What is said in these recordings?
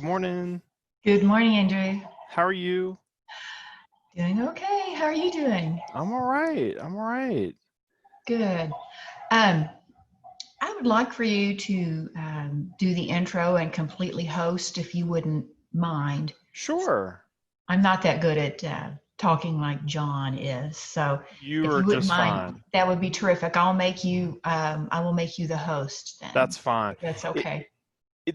morning. Good morning, Andrew. How are you? Doing okay. How are you doing? I'm all right. I'm all right. Good. I would like for you to do the intro and completely host if you wouldn't mind. Sure. I'm not that good at talking like John is. So You if are you wouldn't just mind, fine. that would be terrific. I will make you the host then. That's fine. If that's It, okay.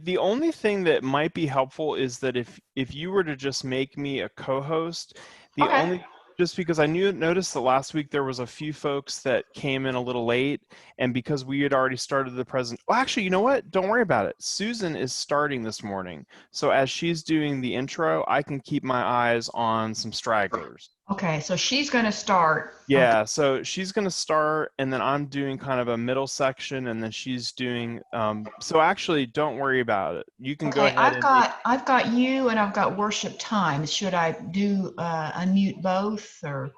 the only thing that might be helpful is that if you were to just make me a co-host, the Okay. only just because I noticed that last week there was a few folks that came in a little late, and because we had already started the present. Well, actually, you know what? Don't worry about it. Susan is starting this morning, so as she's doing the intro, I can keep my eyes on some stragglers. Okay. So she's going to start. Okay. Yeah, so she's going to start, and then I'm doing kind of a middle section, and then she's doing. So actually, don't worry about it. You can go Okay, ahead and make. I've got you and I've got worship times. Should I do unmute both or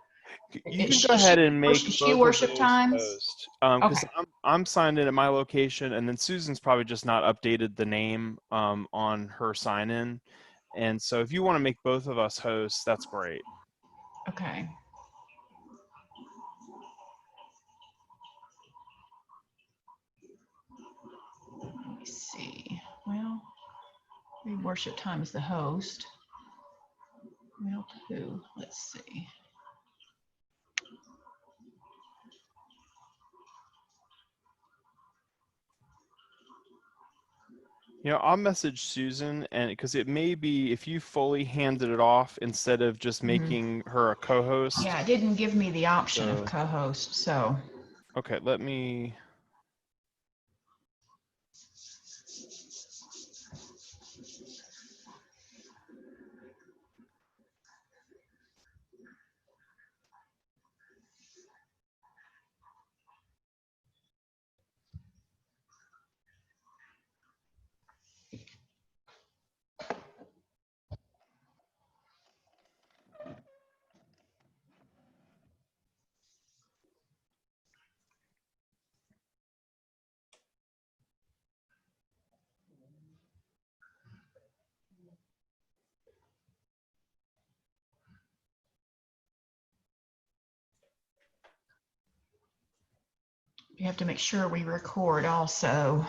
You can go is ahead and make she both of worship those times? host, Okay, because I'm signed in at my location, and then Susan's probably just not updated the name on her sign in, and so if you want to make both of us hosts, that's great. okay. Let me see. Well, maybe worship time is the host. Well, who? Let's see. I'll message Susan, and because it may be if you fully handed it off instead of just Hmm. making her a co-host. Yeah, it didn't give me the option of So, co-host, so. okay, let me. You have to make sure we record also.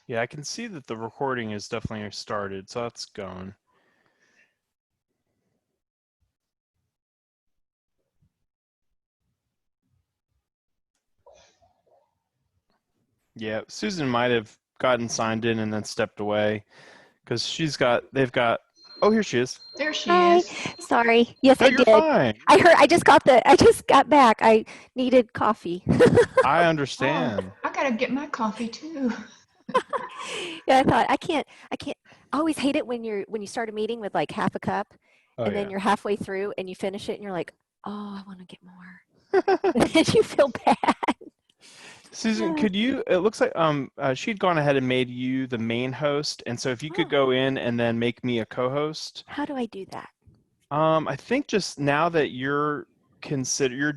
Yeah, I can see that the recording is definitely started, so that's going. Yeah, Susan might have gotten signed in and then stepped away because they've got. Oh, here she is. There she Hi. is. Sorry. Yes, No, I you're did. fine. I just got back. I needed coffee. I Oh, understand. I gotta get my coffee too. Yeah, I thought I can't I always hate it when you start a meeting with like half a cup Oh and then yeah. you're halfway through and you finish it and you're like, "Oh, I want to get more." And then you feel bad. Susan, Uh, could you? It looks like she'd gone ahead and made you the main host, and so if you could Oh, go in and then make me a co-host. how do I do that? I think just now that you're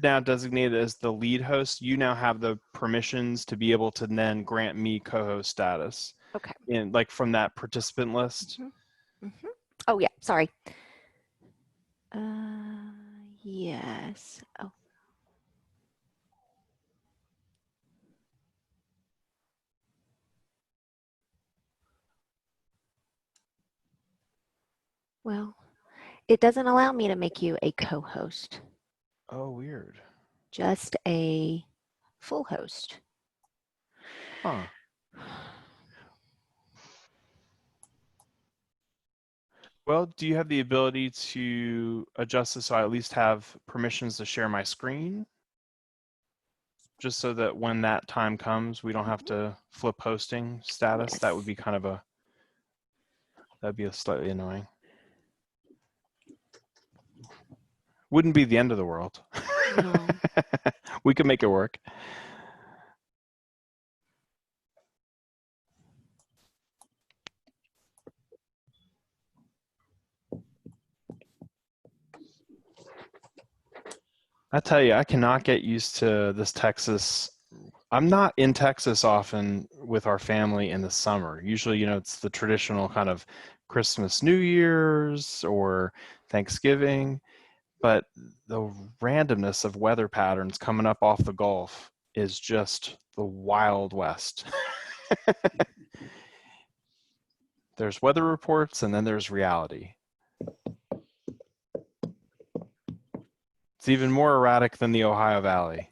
now designated as the lead host, you now have the permissions to be able to then grant me co-host status Okay. in like from that participant list. hmm hmm Oh, yeah, sorry. Uh, yes. Oh, well, it doesn't allow me to make you a co-host, Oh, weird. just a full host. Huh. Well, do you have the ability to adjust this so I at least have permissions to share my screen? Just so that when that time comes, we don't have to flip hosting status. That would Yes. be that'd be slightly annoying. Wouldn't be the end of the world. No. We could make it work. I tell you, I cannot get used to this Texas I'm not in Texas often with our family in the summer. Usually, it's the traditional kind of Christmas, New Year's, or Thanksgiving. But the randomness of weather patterns coming up off the Gulf is just the Wild West. There's weather reports and then there's reality. It's even more erratic than the Ohio Valley.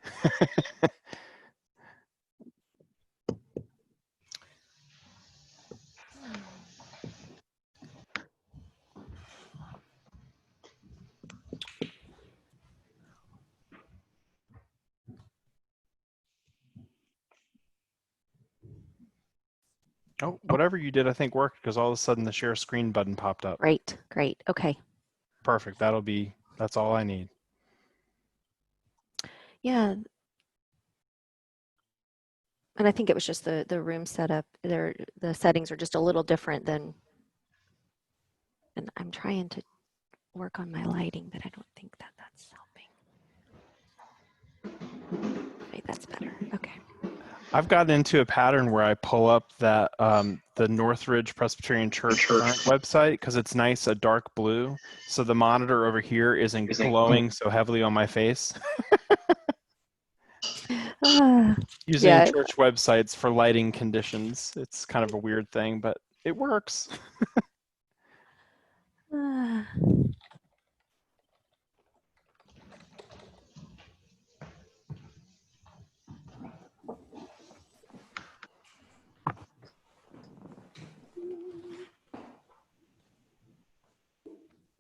Oh, whatever you did, I think worked because all of a sudden the share screen button popped up. Great, great. Okay. Perfect. That's all I need. Yeah. And I think it was just the room setup. The settings are just a little different than, and I'm trying to work on my lighting, but I don't think that's helping. Okay, that's better. Okay. I've gotten into a pattern where I pull up that the Northridge Presbyterian Church current website because it's nice, a dark blue. So the monitor over here isn't glowing so heavily on my face. Using Yeah. church websites for lighting conditions. It's kind of a weird thing, but it works.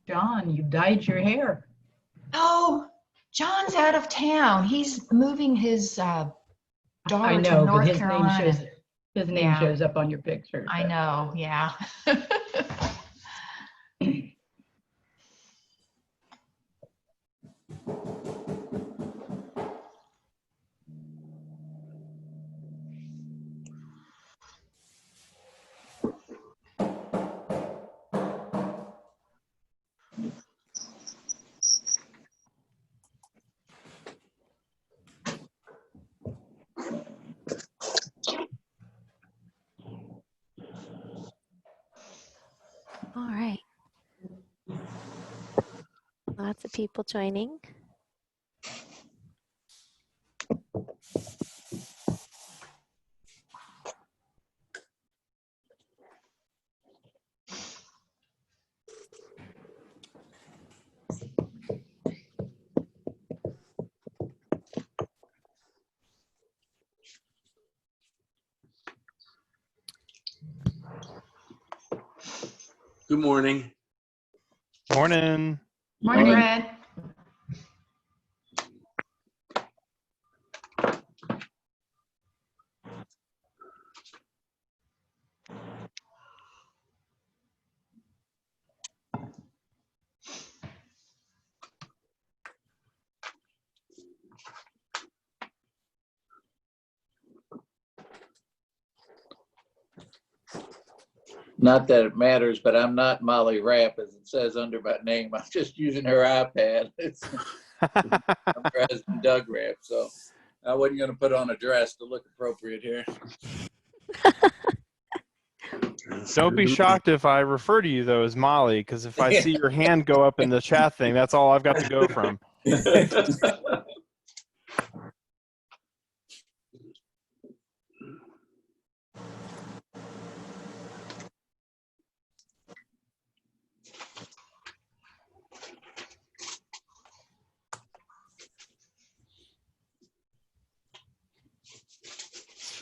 John, you dyed your hair. Oh, John's out of town. He's moving his I daughter know, to but North his Carolina. name Yeah. shows up on your picture. I so. know, yeah. All right. Lots of people joining. Good morning. Morning. Morning, Morning. Red. Not that it matters, but I'm not Molly Rapp, as it says under my name. I'm just using her iPad. I'm her husband, Doug Rapp, so I wasn't going to put on a dress to look appropriate here. Don't be shocked if I refer to you, though, as Molly, because if I see your hand go up in the chat thing, that's all I've got to go from.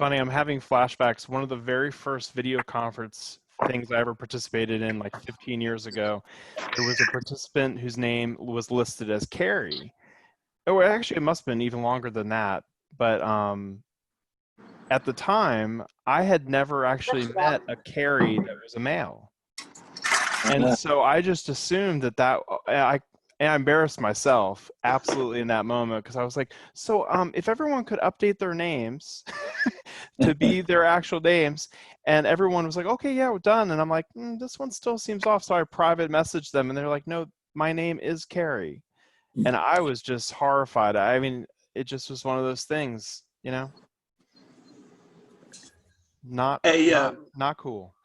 Funny, I'm having flashbacks. One of the very first video conference things I ever participated in, like 15 years ago, there was a participant whose name was listed as Carrie. Oh, actually, it must have been even longer than that. But at the time, I had never actually met a Carrie that was a male. And so I just assumed that I embarrassed myself absolutely in that moment because I was like, so if everyone could update their names to be their actual names, and everyone was like, okay, yeah, we're done. And I'm like, this one still seems off. So I private messaged them and they're like, no, my name is Carrie. And I was just horrified. I mean, it just was one of those things, you know? Not Hey, not cool.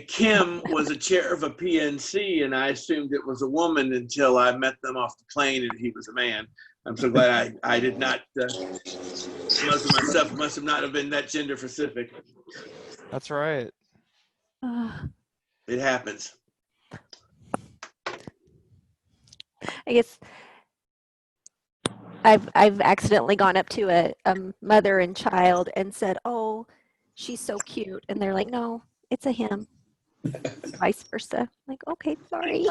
Kim was a chair of a PNC, and I assumed it was a woman until I met them off the plane, and he was a man. I'm so glad I did not. Most of my stuff must have not have been that gender specific. That's right. It happens. I guess I've accidentally gone up to a mother and child and said, "Oh, she's so cute," and they're like, "No, it's a him." Vice versa. I'm like, okay, sorry.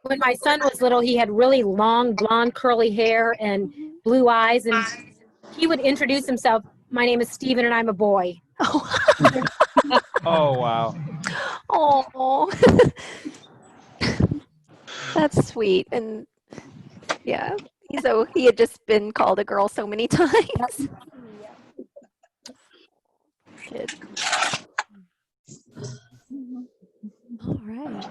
When my son was little, he had really long, blonde, curly hair and blue eyes, and he would introduce himself. My name is Steven, and I'm a boy. Oh, Oh wow. oh, that's sweet. And yeah, he had just been called a girl so many times. Kid. All right.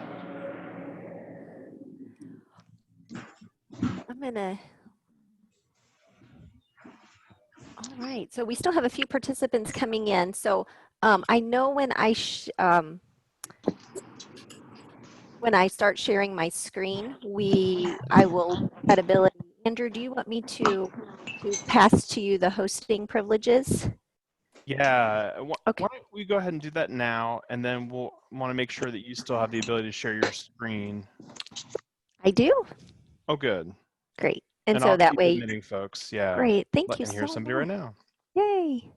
All right, so we still have a few participants coming in. So I know when I start sharing my screen, I will that ability. Andrew, do you want me to pass to you the hosting privileges? Yeah. Okay. Why don't we go ahead and do that now, and then we'll want to make sure that you still have the ability to share your screen. I do. Oh, good. Great. And so I'll that keep way. admitting folks. Yeah. Great. Thank you And so here's somebody right much. now. Yay.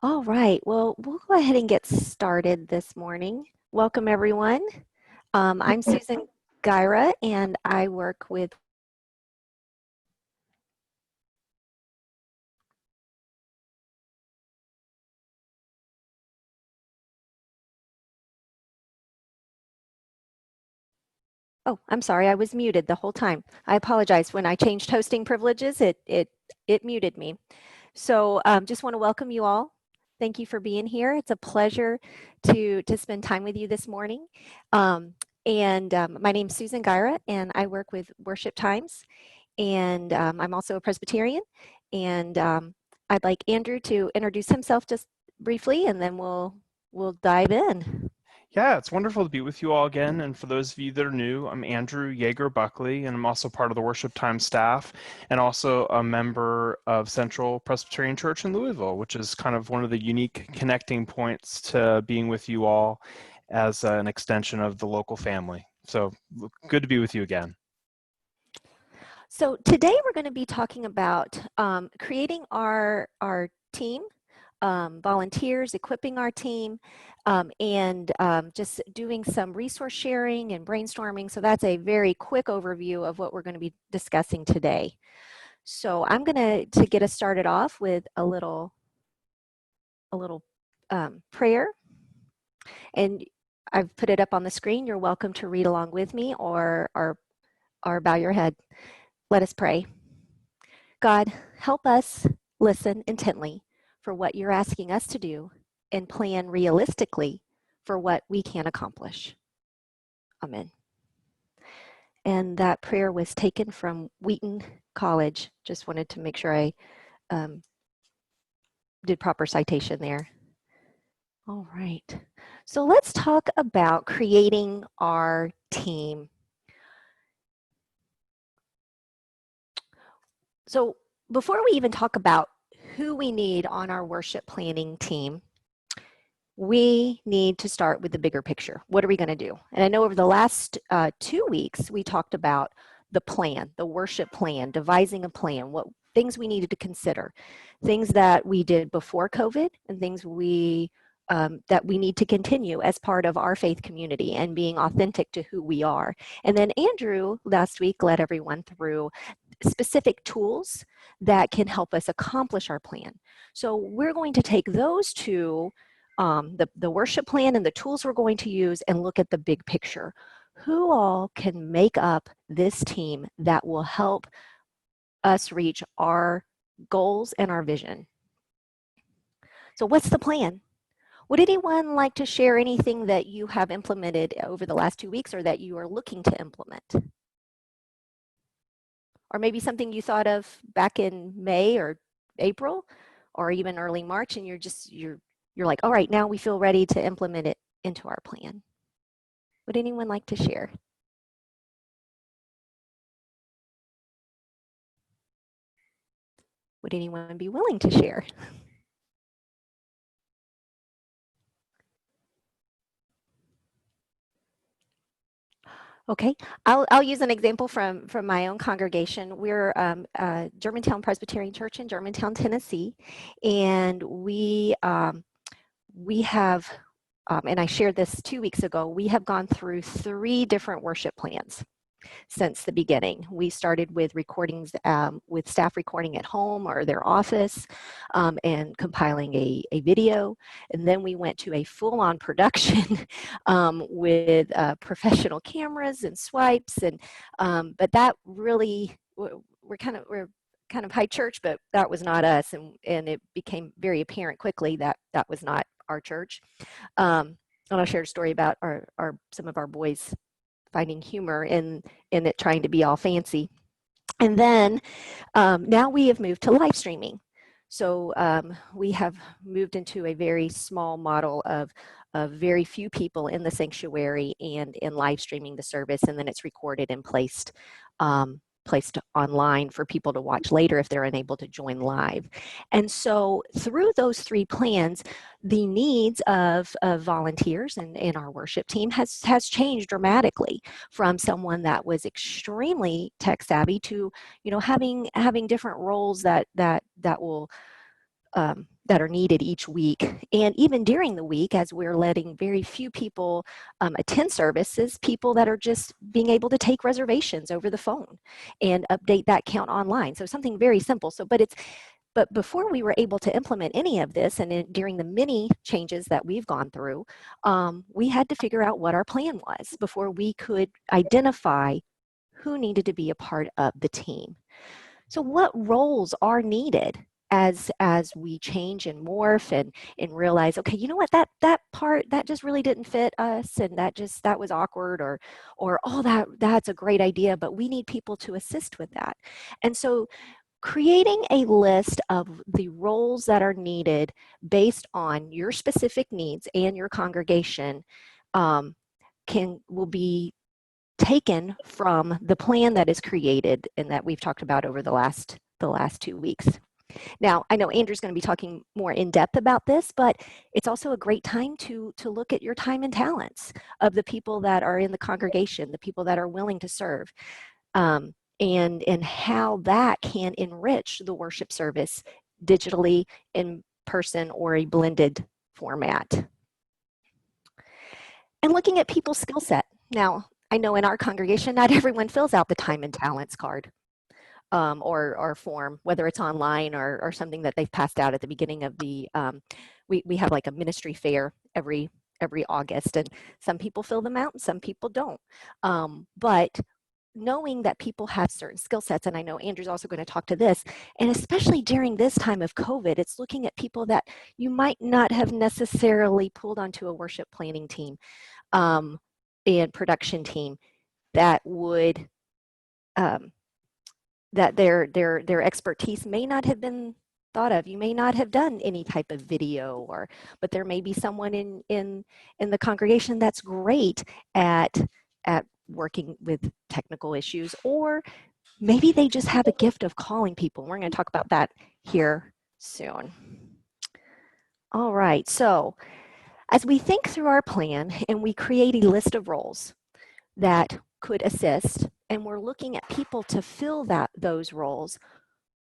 All right. Well, we'll go ahead and get started this morning. Welcome, everyone. I'm Susan Gyra, and I work with Oh, I'm sorry, I was muted the whole time. I apologize. When I changed hosting privileges, it muted me. So just want to welcome you all. Thank you for being here. It's a pleasure to spend time with you this morning. My name's Susan Gyra, and I work with Worship Times. And I'm also a Presbyterian. And I'd like Andrew to introduce himself just briefly, and then we'll dive in. Yeah, it's wonderful to be with you all again. And for those of you that are new, I'm Andrew Yeager Buckley, and I'm also part of the Worship Time staff and also a member of Central Presbyterian Church in Louisville, which is kind of one of the unique connecting points to being with you all as an extension of the local family. So good to be with you again. So today we're going to be talking about creating our team, volunteers, equipping our team, and just doing some resource sharing and brainstorming. So that's a very quick overview of what we're going to be discussing today. So I'm going to get us started off with a little prayer. And I've put it up on the screen. You're welcome to read along with me or bow your head. Let us pray. God, help us listen intently for what you're asking us to do and plan realistically for what we can accomplish. Amen. And that prayer was taken from Wheaton College. Just wanted to make sure I did proper citation there. All right. So let's talk about creating our team. So before we even talk about who we need on our worship planning team, we need to start with the bigger picture. What are we going to do? And I know over the last 2 weeks, we talked about the plan, the worship plan, devising a plan, what things we needed to consider, things that we did before COVID and things that we need to continue as part of our faith community and being authentic to who we are. And then Andrew last week led everyone through specific tools that can help us accomplish our plan. So we're going to take those two, the worship plan and the tools we're going to use, and look at the big picture. Who all can make up this team that will help us reach our goals and our vision? So what's the plan? Would anyone like to share anything that you have implemented over the last 2 weeks or that you are looking to implement? or maybe something you thought of back in May or April or even early March, and you're like, all right, now we feel ready to implement it into our plan. Would anyone like to share? Would anyone be willing to share? Okay, I'll use an example from my own congregation. We're Germantown Presbyterian Church in Germantown, Tennessee, and we have, and I shared this 2 weeks ago, we have gone through 3 different worship plans since the beginning. We started with recordings, with staff recording at home or their office, and compiling a video. And then we went to a full-on production with professional cameras and swipes. And but that really, we're kind of high church, but that was not us. And it became very apparent quickly that that was not our church. And I'll share a story about some of our boys finding humor in it trying to be all fancy. And then now we have moved to live streaming. So we have moved into a very small model of very few people in the sanctuary and in live streaming the service, and then it's recorded and placed online for people to watch later if they're unable to join live. And so through those 3 plans, the needs of volunteers in our worship team has changed dramatically from someone that was extremely tech savvy to, you know, having different roles that will that are needed each week. And even during the week, as we're letting very few people attend services, people that are just being able to take reservations over the phone and update that count online. So something very simple. But before we were able to implement any of this, and during the many changes that we've gone through, we had to figure out what our plan was before we could identify who needed to be a part of the team. So what roles are needed as we change and morph and realize, okay, you know what, that part, that just really didn't fit us, and that was awkward, or oh, that's a great idea, but we need people to assist with that. And so creating a list of the roles that are needed based on your specific needs and your congregation will be taken from the plan that is created and that we've talked about over the last 2 weeks. Now, I know Andrew's going to be talking more in depth about this, but it's also a great time to look at your time and talents of the people that are in the congregation, the people that are willing to serve, and how that can enrich the worship service digitally, in person, or a blended format. And looking at people's skill set. Now, I know in our congregation, not everyone fills out the time and talents card. Or form, whether it's online or something that they've passed out at the beginning of the, we have like a ministry fair every August, and some people fill them out and some people don't. But knowing that people have certain skill sets, and I know Andrew's also going to talk to this, and especially during this time of COVID, it's looking at people that you might not have necessarily pulled onto a worship planning team and production team that would, that their expertise may not have been thought of. You may not have done any type of video, but there may be someone in the congregation that's great at working with technical issues, or maybe they just have a gift of calling people. We're going to talk about that here soon. All right, so as we think through our plan and we create a list of roles that could assist, and we're looking at people to fill those roles,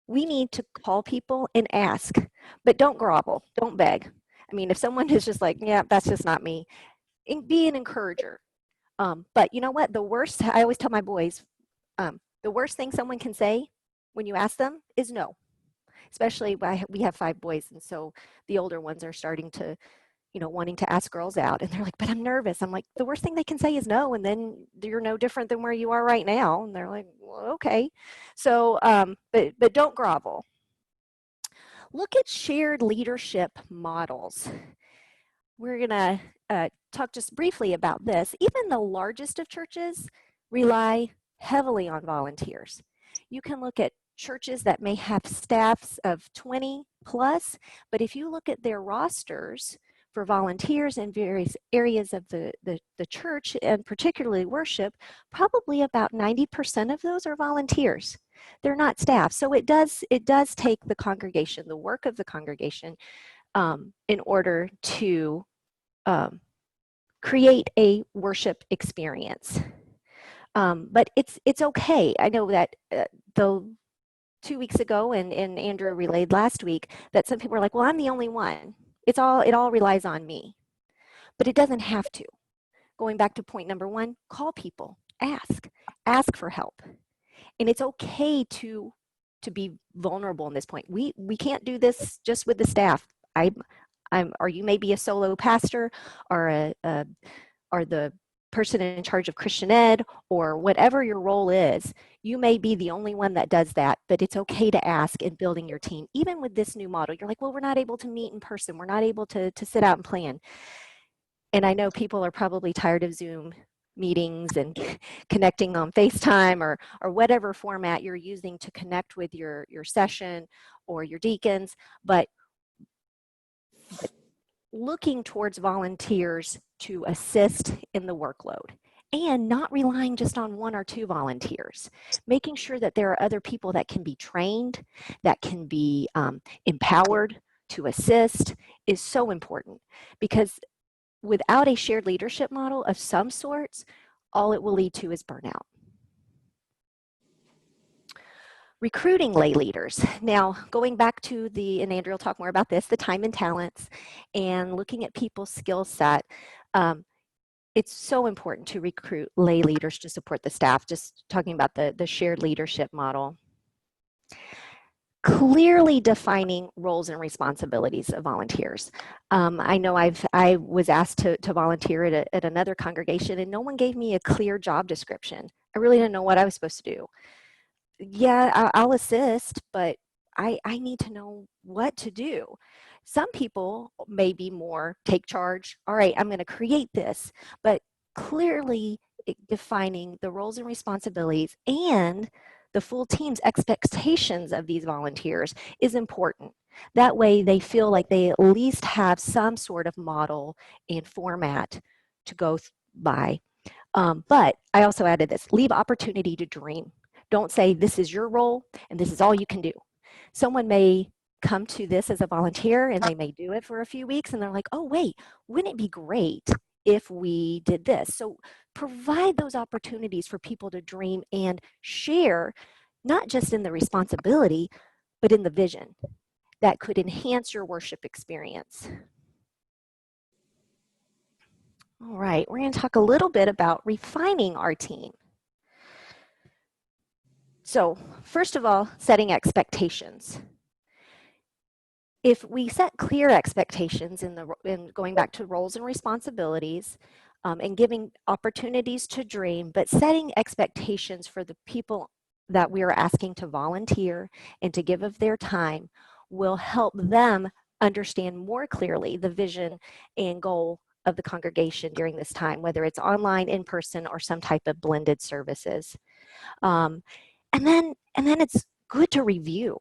we need to call people and ask, but don't grovel, don't beg. I mean, if someone is just like, yeah, that's just not me, be an encourager. But you know what, I always tell my boys, the worst thing someone can say when you ask them is no. Especially, we have 5 boys, and so the older ones are starting to, wanting to ask girls out, and they're like, but I'm nervous. I'm like, the worst thing they can say is no, and then you're no different than where you are right now. And they're like, well, okay. So, but don't grovel. Look at shared leadership models. We're gonna talk just briefly about this. Even the largest of churches rely heavily on volunteers. You can look at churches that may have staffs of 20 plus, but if you look at their rosters for volunteers in various areas of the church, and particularly worship, probably about 90% of those are volunteers. They're not staff. So it does take the congregation, the work of the congregation, in order to create a worship experience. But it's okay. I know that the 2 weeks ago, and Andrew relayed last week, that some people are like, well, I'm the only one. It all relies on me. But it doesn't have to. Going back to point number 1, call people, ask for help. And it's okay to be vulnerable in this point. We can't do this just with the staff. Or you may be a solo pastor, or the person in charge of Christian Ed, or whatever your role is. You may be the only one that does that, but it's okay to ask in building your team. Even with this new model, you're like, well, we're not able to meet in person. We're not able to sit out and plan. And I know people are probably tired of Zoom meetings and connecting on FaceTime or whatever format you're using to connect with your session or your deacons, but looking towards volunteers to assist in the workload, and not relying just on 1 or 2 volunteers, making sure that there are other people that can be trained, that can be empowered to assist, is so important, because without a shared leadership model of some sorts, all it will lead to is burnout. Recruiting lay leaders. Now, going back to and Andrew will talk more about this, the time and talents, and looking at people's skill set, it's so important to recruit lay leaders to support the staff, just talking about the shared leadership model. Clearly defining roles and responsibilities of volunteers. I know I was asked to volunteer at another congregation, and no one gave me a clear job description. I really didn't know what I was supposed to do. Yeah, I'll assist, but I need to know what to do. Some people may be more take charge. All right, I'm going to create this, but clearly defining the roles and responsibilities and the full team's expectations of these volunteers is important. That way they feel like they at least have some sort of model and format to go by. But I also added this: leave opportunity to dream. Don't say this is your role and this is all you can do. Someone may come to this as a volunteer and they may do it for a few weeks and they're like, oh wait, wouldn't it be great if we did this? So provide those opportunities for people to dream and share, not just in the responsibility, but in the vision that could enhance your worship experience. All right, we're going to talk a little bit about refining our team. So first of all, setting expectations. If we set clear expectations in going back to roles and responsibilities, and giving opportunities to dream, but setting expectations for the people that we are asking to volunteer and to give of their time, will help them understand more clearly the vision and goal of the congregation during this time, whether it's online, in person, or some type of blended services. And then it's good to review.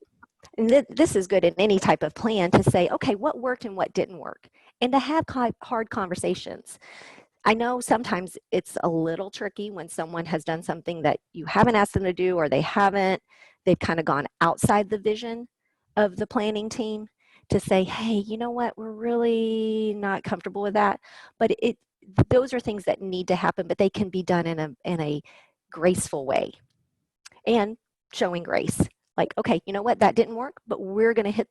And this is good in any type of plan, to say, okay, what worked and what didn't work, and to have hard conversations. I know sometimes it's a little tricky when someone has done something that you haven't asked them to do, or they've kind of gone outside the vision of the planning team, to say, hey, you know what, we're really not comfortable with that. But those are things that need to happen, but they can be done in a graceful way. And showing grace, like, okay, you know what, that didn't work, but we're going to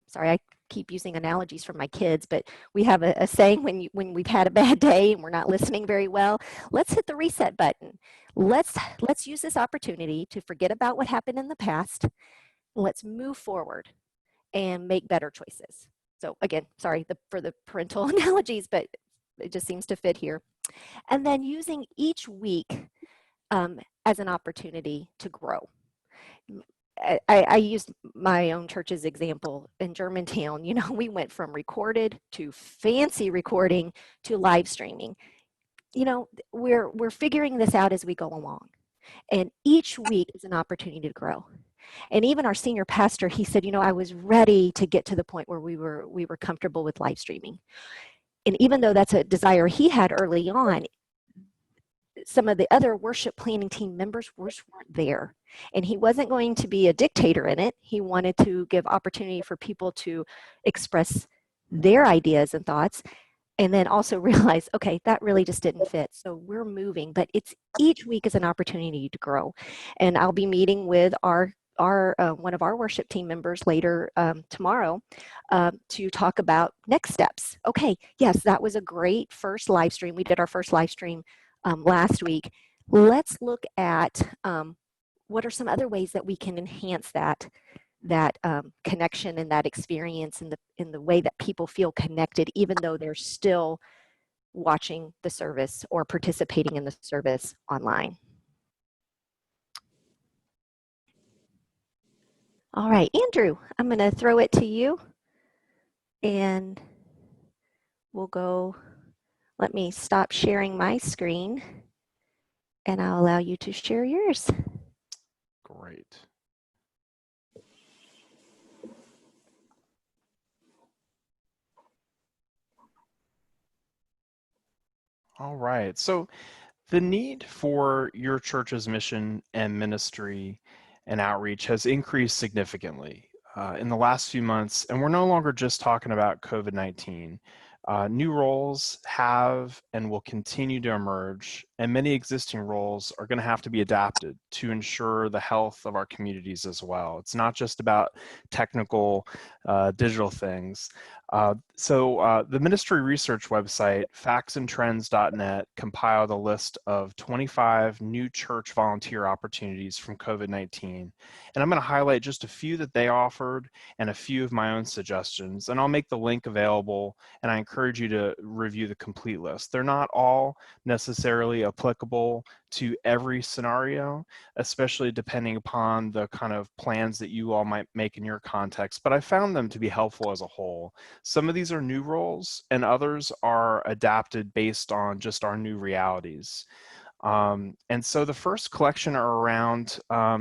sorry, I keep using analogies from my kids, but we have a saying, when we've had a bad day and we're not listening very well, let's hit the reset button. Let's use this opportunity to forget about what happened in the past. Let's move forward and make better choices. So again, sorry for the parental analogies, but it just seems to fit here. And then using each week as an opportunity to grow. I used my own church's example in Germantown. You know, we went from recorded to fancy recording to live streaming. You know, we're figuring this out as we go along. And each week is an opportunity to grow. And even our senior pastor, he said, I was ready to get to the point where we were comfortable with live streaming. And even though that's a desire he had early on, some of the other worship planning team members weren't there. And he wasn't going to be a dictator in it. He wanted to give opportunity for people to express their ideas and thoughts, and then also realize, okay, that really just didn't fit. So we're moving, but each week is an opportunity to grow. And I'll be meeting with one of our worship team members later tomorrow to talk about next steps. Okay, yes, that was a great first live stream. We did our first live stream last week. Let's look at what are some other ways that we can enhance that connection and that experience in the way that people feel connected, even though they're still watching the service or participating in the service online. All right, Andrew, I'm going to throw it to you, and we'll go. Let me stop sharing my screen, and I'll allow you to share yours. Great. All right. So the need for your church's mission and ministry and outreach has increased significantly in the last few months, and we're no longer just talking about COVID-19. New roles have and will continue to emerge, and many existing roles are going to have to be adapted to ensure the health of our communities as well. It's not just about technical digital things. So the ministry research website, factsandtrends.net, compiled a list of 25 new church volunteer opportunities from COVID-19. And I'm going to highlight just a few that they offered and a few of my own suggestions. And I'll make the link available, and I encourage you to review the complete list. They're not all necessarily applicable to every scenario, especially depending upon the kind of plans that you all might make in your context, but I found them to be helpful as a whole. Some of these are new roles, and others are adapted based on just our new realities. And so the first collection are around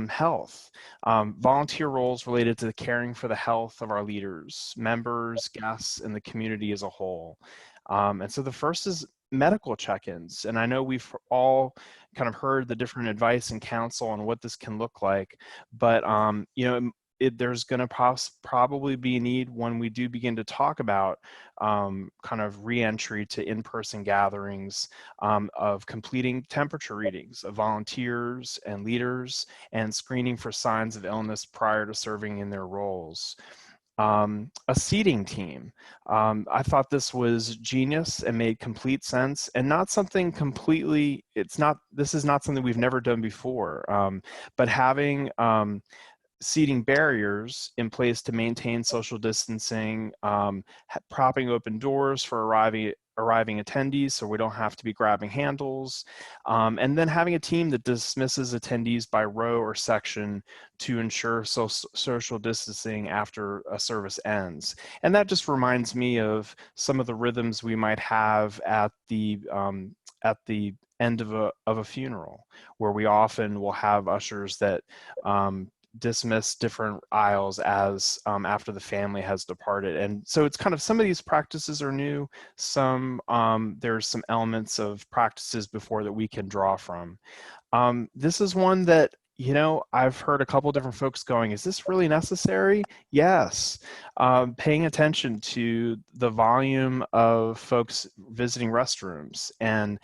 health, volunteer roles related to the caring for the health of our leaders, members, guests, and the community as a whole. And so the first is medical check-ins. And I know we've all kind of heard the different advice and counsel on what this can look like, but there's going to probably be a need when we do begin to talk about kind of re-entry to in-person gatherings of completing temperature readings of volunteers and leaders and screening for signs of illness prior to serving in their roles. A seating team. I thought this was genius and made complete sense, and not something completely, this is not something we've never done before, but having seating barriers in place to maintain social distancing, propping open doors for arriving attendees so we don't have to be grabbing handles, and then having a team that dismisses attendees by row or section to ensure social distancing after a service ends. And that just reminds me of some of the rhythms we might have at the end of a funeral, where we often will have ushers that dismiss different aisles as after the family has departed. And so it's kind of, some of these practices are new, some there's some elements of practices before that we can draw from. This is one that, I've heard a couple different folks going, is this really necessary? Yes. Paying attention to the volume of folks visiting restrooms and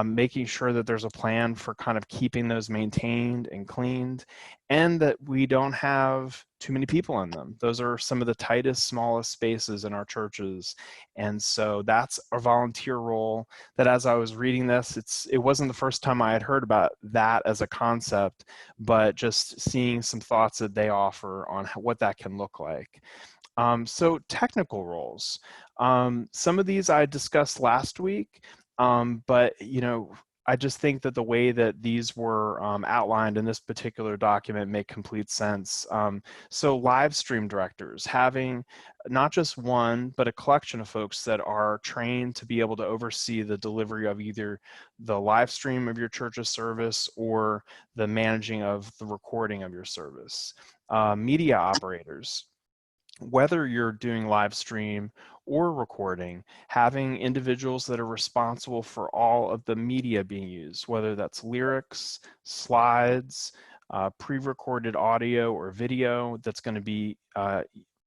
making sure that there's a plan for kind of keeping those maintained and cleaned, and that we don't have too many people in them. Those are some of the tightest, smallest spaces in our churches. And so that's a volunteer role that, as I was reading this, it wasn't the first time I had heard about that as a concept, but just seeing some thoughts that they offer on what that can look like. So technical roles. Some of these I discussed last week, but I just think that the way that these were outlined in this particular document make complete sense. So live stream directors, having not just one, but a collection of folks that are trained to be able to oversee the delivery of either the live stream of your church's service or the managing of the recording of your service. Media operators, whether you're doing live stream or recording, having individuals that are responsible for all of the media being used, whether that's lyrics, slides, pre-recorded audio or video that's going to be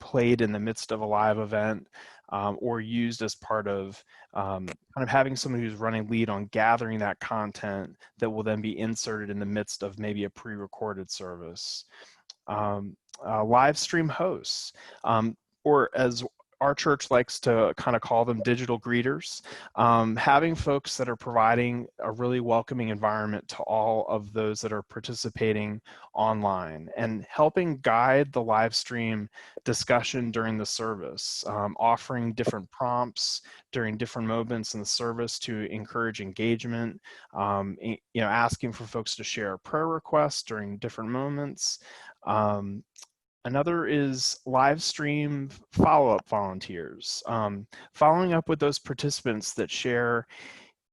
played in the midst of a live event, or used as part of kind of having someone who's running lead on gathering that content that will then be inserted in the midst of maybe a pre-recorded service. Live stream hosts, or as our church likes to kind of call them, digital greeters, having folks that are providing a really welcoming environment to all of those that are participating online and helping guide the live stream discussion during the service, offering different prompts during different moments in the service to encourage engagement, asking for folks to share prayer requests during different moments. Another is live stream follow-up volunteers, following up with those participants that share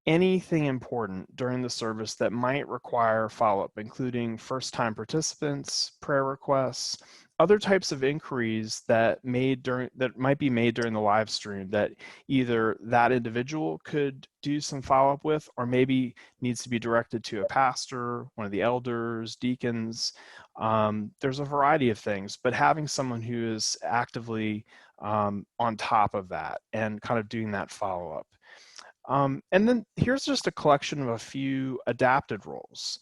anything important during the service that might require follow-up, including first-time participants, prayer requests, other types of inquiries that might be made during the live stream that either that individual could do some follow-up with, or maybe needs to be directed to a pastor, one of the elders, deacons. There's a variety of things, but having someone who is actively on top of that and kind of doing that follow-up. And then here's just a collection of a few adapted roles.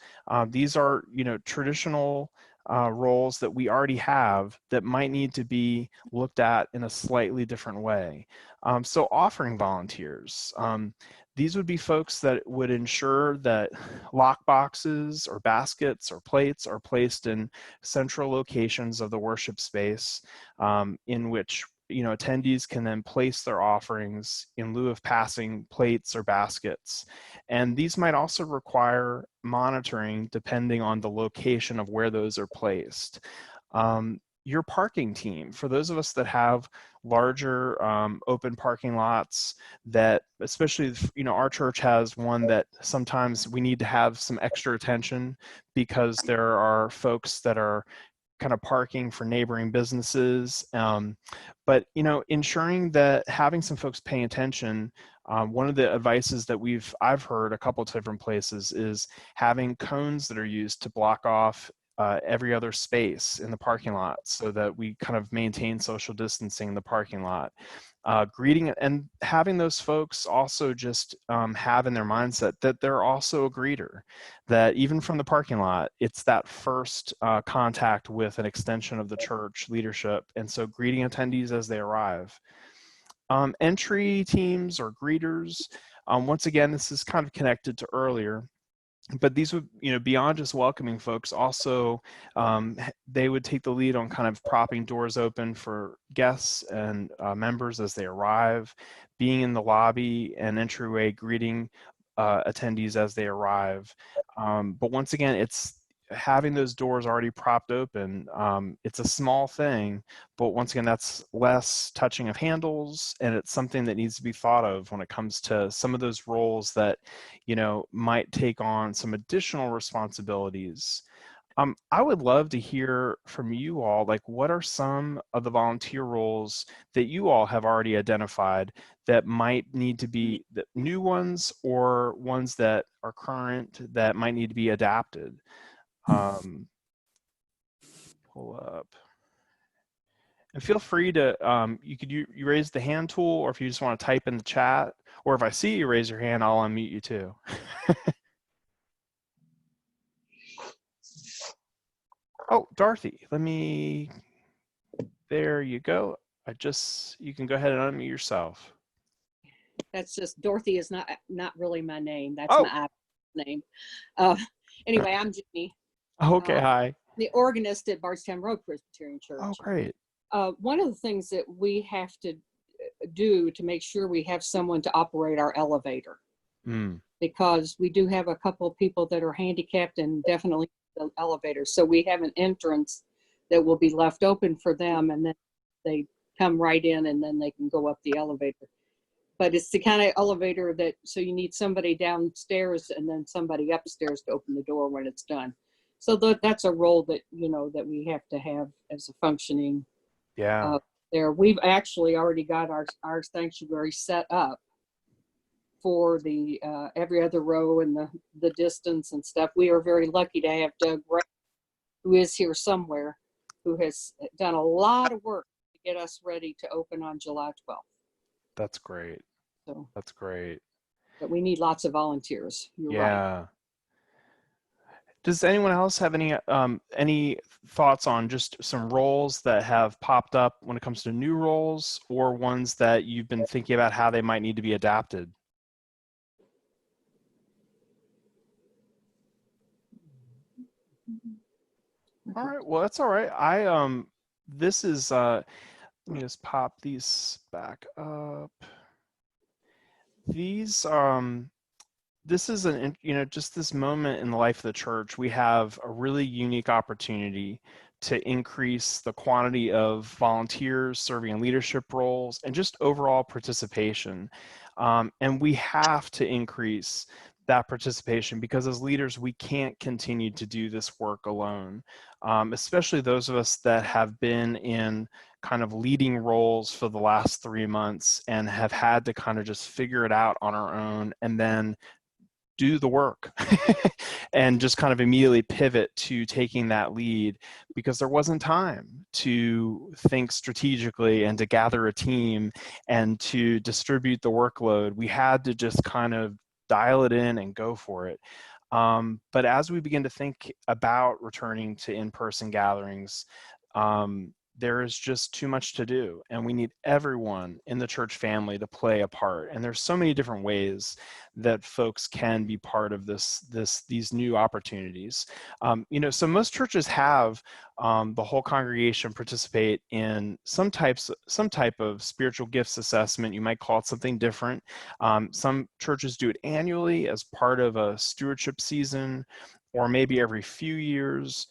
These are, traditional roles that we already have that might need to be looked at in a slightly different way. So offering volunteers. These would be folks that would ensure that lock boxes or baskets or plates are placed in central locations of the worship space, in which attendees can then place their offerings in lieu of passing plates or baskets. And these might also require monitoring depending on the location of where those are placed. Your parking team, for those of us that have larger open parking lots that, especially, our church has one that sometimes we need to have some extra attention because there are folks that are kind of parking for neighboring businesses. But, ensuring that having some folks paying attention, one of the advices that I've heard a couple of different places is having cones that are used to block off every other space in the parking lot so that we kind of maintain social distancing in the parking lot. Greeting and having those folks also just have in their mindset that they're also a greeter, that even from the parking lot, it's that first contact with an extension of the church leadership. And so greeting attendees as they arrive. Entry teams or greeters, once again, this is kind of connected to earlier, but these would, beyond just welcoming folks, also they would take the lead on kind of propping doors open for guests and members as they arrive, being in the lobby and entryway, greeting attendees as they arrive. But once again, it's having those doors already propped open. It's a small thing, but once again, that's less touching of handles, and it's something that needs to be thought of when it comes to some of those roles that, might take on some additional responsibilities. I would love to hear from you all, like, what are some of the volunteer roles that you all have already identified that might need to be the new ones or ones that are current that might need to be adapted? Pull up. And feel free to, you raise the hand tool, or if you just want to type in the chat, or if I see you raise your hand, I'll unmute you too. Oh, Dorothy, there you go. You can go ahead and unmute yourself. That's just, Dorothy is not really my name. That's Oh. my name. Anyway, I'm Jenny. Okay, hi. The organist at Bardstown Road Presbyterian Church. Oh, great. One of the things that we have to do to make sure we have someone to operate our elevator. because we do have a couple of people that are handicapped and definitely the elevator. So we have an entrance that will be left open for them, and then they come right in and then they can go up the elevator. But it's the kind of elevator that, so you need somebody downstairs and then somebody upstairs to open the door when it's done. So that's a role that, you know, that we have to have as a functioning Yeah. there. We've actually already got our sanctuary set up for the every other row and the distance and stuff. We are very lucky to have Doug Ray, who is here somewhere, who has done a lot of work to get us ready to open on July 12th. That's great. So, That's great. but we need lots of volunteers. You're right. Yeah. Does anyone else have any thoughts on just some roles that have popped up when it comes to new roles, or ones that you've been thinking about how they might need to be adapted? All right. Well, that's all right. This is let me just pop these back up. These this is just this moment in the life of the church. We have a really unique opportunity to increase the quantity of volunteers serving in leadership roles and just overall participation. And we have to increase that participation, because as leaders, we can't continue to do this work alone, especially those of us that have been in kind of leading roles for the last 3 months and have had to kind of just figure it out on our own and then do the work and just kind of immediately pivot to taking that lead, because there wasn't time to think strategically and to gather a team and to distribute the workload. We had to just kind of dial it in and go for it. But as we begin to think about returning to in-person gatherings, there is just too much to do, and we need everyone in the church family to play a part. And there's so many different ways that folks can be part of these new opportunities. So most churches have the whole congregation participate in some type of spiritual gifts assessment. You might call it something different. Some churches do it annually as part of a stewardship season, or maybe every few years.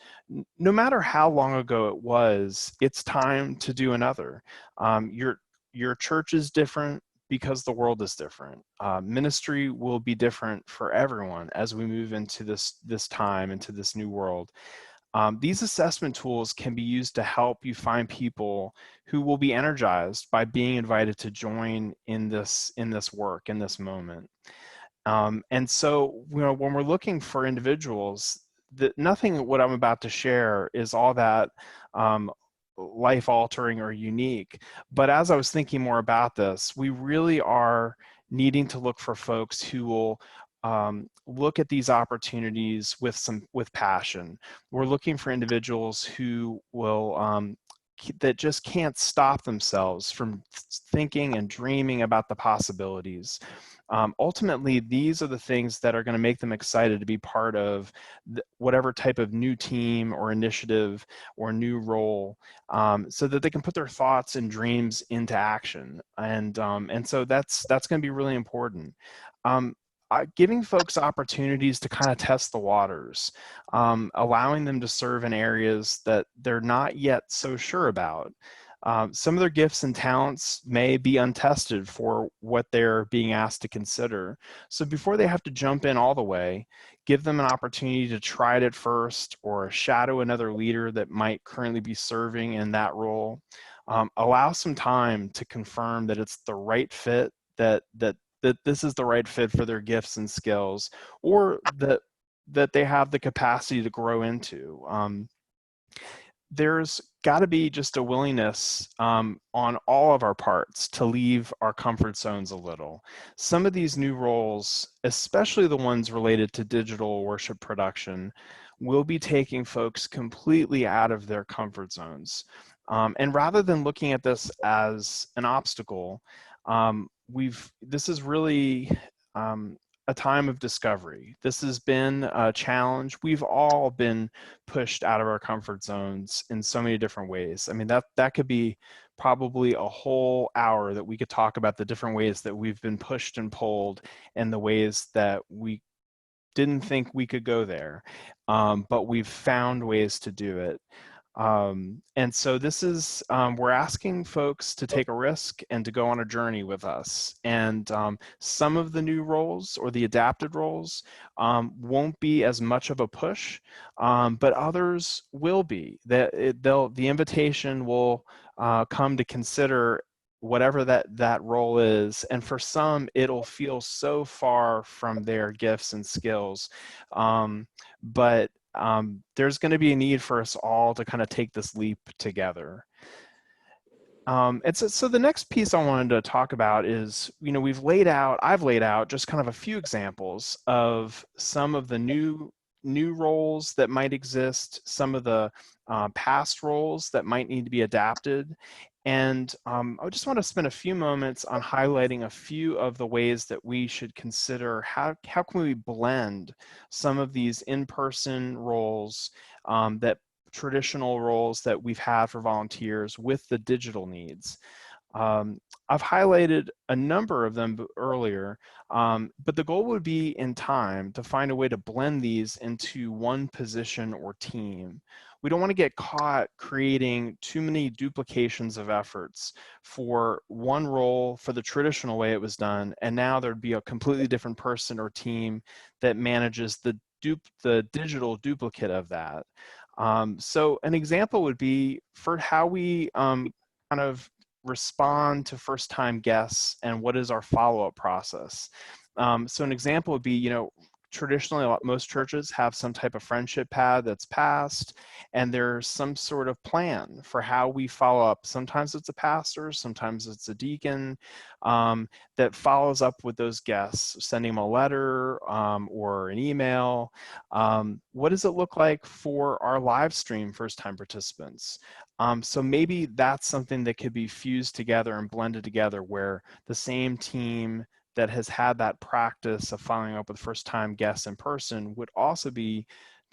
No matter how long ago it was, it's time to do another. Your church is different because the world is different. Ministry will be different for everyone as we move into this time, into this new world. These assessment tools can be used to help you find people who will be energized by being invited to join in this work, in this moment. And so, when we're looking for individuals, nothing what I'm about to share is all that life-altering or unique. But as I was thinking more about this, we really are needing to look for folks who will look at these opportunities with passion. We're looking for individuals who will that just can't stop themselves from thinking and dreaming about the possibilities. Ultimately, these are the things that are going to make them excited to be part of whatever type of new team or initiative or new role, so that they can put their thoughts and dreams into action. And so that's going to be really important. Giving folks opportunities to kind of test the waters, allowing them to serve in areas that they're not yet so sure about. Some of their gifts and talents may be untested for what they're being asked to consider. So before they have to jump in all the way, give them an opportunity to try it at first, or shadow another leader that might currently be serving in that role. Allow some time to confirm that it's the right fit, that this is the right fit for their gifts and skills, or that they have the capacity to grow into. There's got to be just a willingness on all of our parts to leave our comfort zones a little. Some of these new roles, especially the ones related to digital worship production, will be taking folks completely out of their comfort zones. And rather than looking at this as an obstacle, this is really a time of discovery. This has been a challenge. We've all been pushed out of our comfort zones in so many different ways. I mean, that could be probably a whole hour that we could talk about the different ways that we've been pushed and pulled and the ways that we didn't think we could go there, but we've found ways to do it. And so this is, we're asking folks to take a risk and to go on a journey with us. And some of the new roles or the adapted roles won't be as much of a push, but others will be. The invitation will come to consider whatever that role is, and for some it'll feel so far from their gifts and skills, but there's going to be a need for us all to kind of take this leap together. And so the next piece I wanted to talk about is, I've laid out just kind of a few examples of some of the new roles that might exist, some of the past roles that might need to be adapted. And I just want to spend a few moments on highlighting a few of the ways that we should consider how can we blend some of these in-person roles, traditional roles that we've had for volunteers with the digital needs. I've highlighted a number of them earlier, but the goal would be in time to find a way to blend these into one position or team. We don't want to get caught creating too many duplications of efforts for one role for the traditional way it was done, and now there'd be a completely different person or team that manages the digital duplicate of that. So an example would be for how we kind of respond to first-time guests and what is our follow-up process. So an example would be, traditionally most churches have some type of friendship pad that's passed, and there's some sort of plan for how we follow up. Sometimes it's a pastor, sometimes it's a deacon that follows up with those guests, sending them a letter or an email. What does it look like for our live stream first-time participants? So maybe that's something that could be fused together and blended together, where the same team that has had that practice of following up with first-time guests in person would also be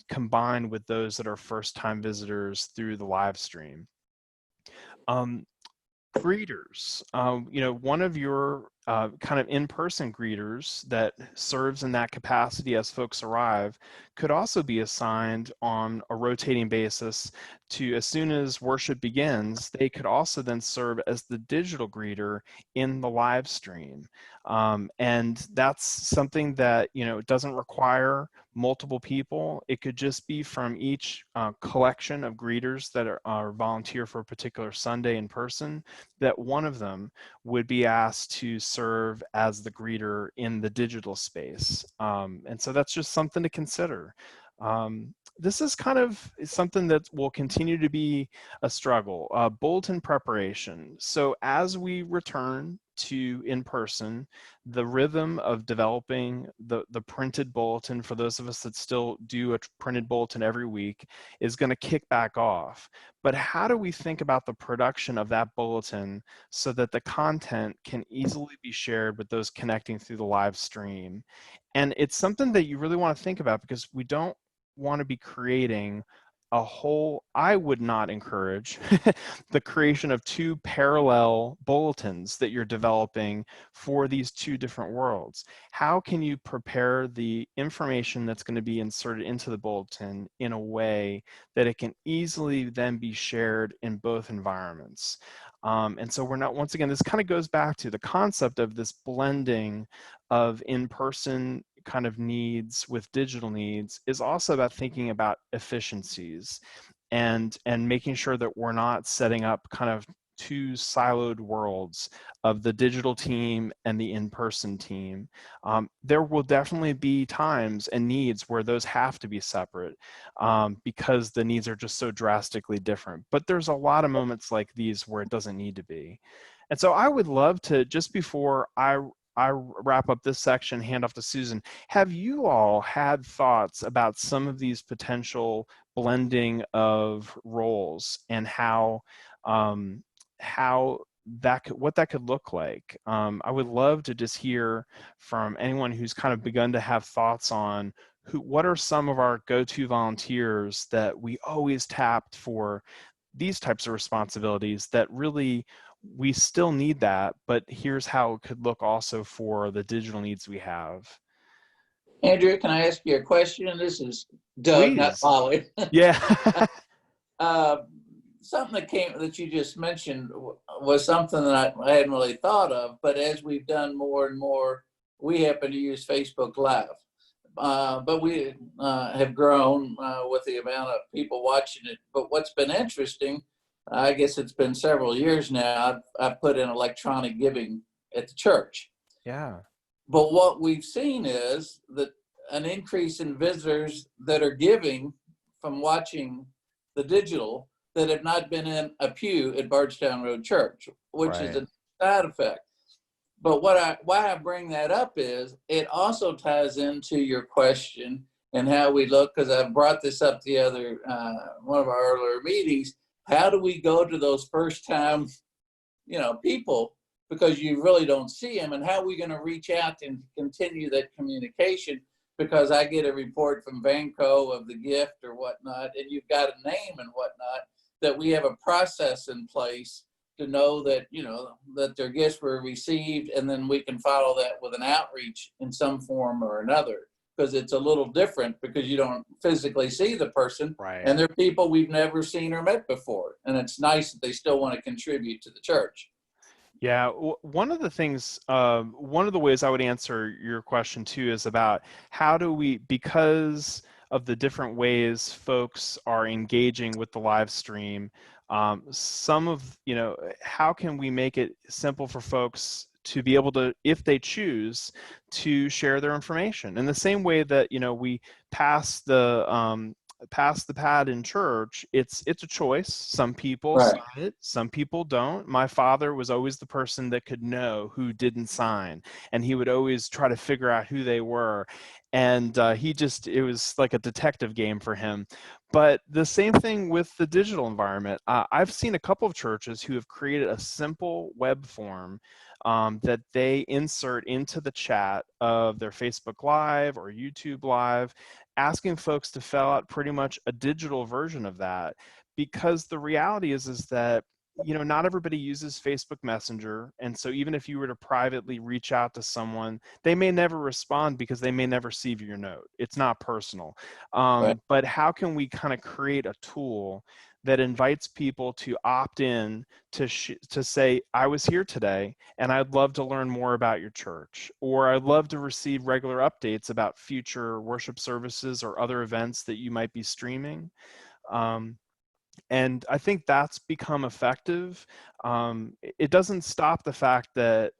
combined with those that are first-time visitors through the live stream. Greeters, one of your kind of in-person greeters that serves in that capacity as folks arrive could also be assigned on a rotating basis to, as soon as worship begins, they could also then serve as the digital greeter in the live stream. And that's something that, doesn't require multiple people. It could just be from each collection of greeters that are volunteer for a particular Sunday in person, that one of them would be asked to serve as the greeter in the digital space. And so that's just something to consider. This is kind of something that will continue to be a struggle. Bulletin preparation. So as we return to in-person, the rhythm of developing the printed bulletin, for those of us that still do a printed bulletin every week, is going to kick back off. But how do we think about the production of that bulletin so that the content can easily be shared with those connecting through the live stream? And it's something that you really want to think about, because we don't want to be creating a whole, I would not encourage the creation of two parallel bulletins that you're developing for these two different worlds. How can you prepare the information that's going to be inserted into the bulletin in a way that it can easily then be shared in both environments? And so we're not, once again, this kind of goes back to the concept of this blending of in-person kind of needs with digital needs, is also about thinking about efficiencies and making sure that we're not setting up kind of two siloed worlds of the digital team and the in-person team. There will definitely be times and needs where those have to be separate because the needs are just so drastically different. But there's a lot of moments like these where it doesn't need to be. And so I would love to, just before I wrap up this section, hand off to Susan, have you all had thoughts about some of these potential blending of roles and how what that could look like. I would love to just hear from anyone who's kind of begun to have thoughts on what are some of our go-to volunteers that we always tapped for these types of responsibilities that really we still need that, but here's how it could look also for the digital needs we have. Andrea, can I ask you a question? This is Doug, not Please. Molly. Yeah. Something that you just mentioned was something that I hadn't really thought of, but as we've done more and more, we happen to use Facebook Live. But we have grown with the amount of people watching it. But what's been interesting, I guess it's been several years now, I've put in electronic giving at the church. Yeah. But what we've seen is that an increase in visitors that are giving from watching the digital that have not been in a pew at Bardstown Road Church, which is a side effect. But why I bring that up is it also ties into your question and how we look, because I brought this up the other one of our earlier meetings. How do we go to those first time, people, because you really don't see them, and how are we going to reach out and continue that communication? Because I get a report from Vanco of the gift or whatnot, and you've got a name and whatnot, that we have a process in place to know that, that their gifts were received, and then we can follow that with an outreach in some form or another, because it's a little different because you don't physically see the person, and they're people we've never seen or met before. And it's nice that they still want to contribute to the church. Yeah, one of the things, one of the ways I would answer your question too is about how do we, because of the different ways folks are engaging with the live stream, some of, how can we make it simple for folks to be able to, if they choose, to share their information in the same way that, we pass the pad in church. It's a choice. Some people sign it, some people don't. My father was always the person that could know who didn't sign, and he would always try to figure out who they were. And it was like a detective game for him. But the same thing with the digital environment. I've seen a couple of churches who have created a simple web form that they insert into the chat of their Facebook Live or YouTube Live, asking folks to fill out pretty much a digital version of that. Because the reality is that, not everybody uses Facebook Messenger. And so even if you were to privately reach out to someone, they may never respond because they may never see your note. It's not personal. But how can we kind of create a tool that invites people to opt in to say, I was here today and I'd love to learn more about your church, or I'd love to receive regular updates about future worship services or other events that you might be streaming. And I think that's become effective. It doesn't stop the fact that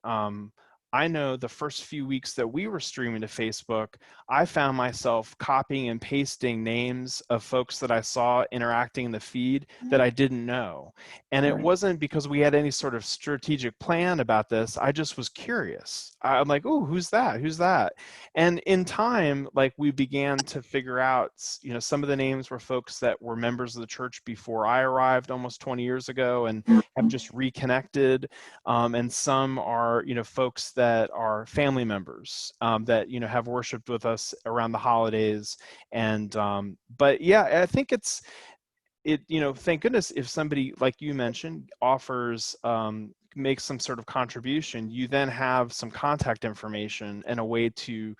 I know the first few weeks that we were streaming to Facebook, I found myself copying and pasting names of folks that I saw interacting in the feed that I didn't know. And it wasn't because we had any sort of strategic plan about this. I just was curious. I'm like, oh, who's that? Who's that? And in time, like, we began to figure out, some of the names were folks that were members of the church before I arrived almost 20 years ago and have just reconnected. And some are, folks that are family members that, have worshiped with us around the holidays. And, but yeah, I think thank goodness if somebody, like you mentioned, offers, makes some sort of contribution, you then have some contact information and a way to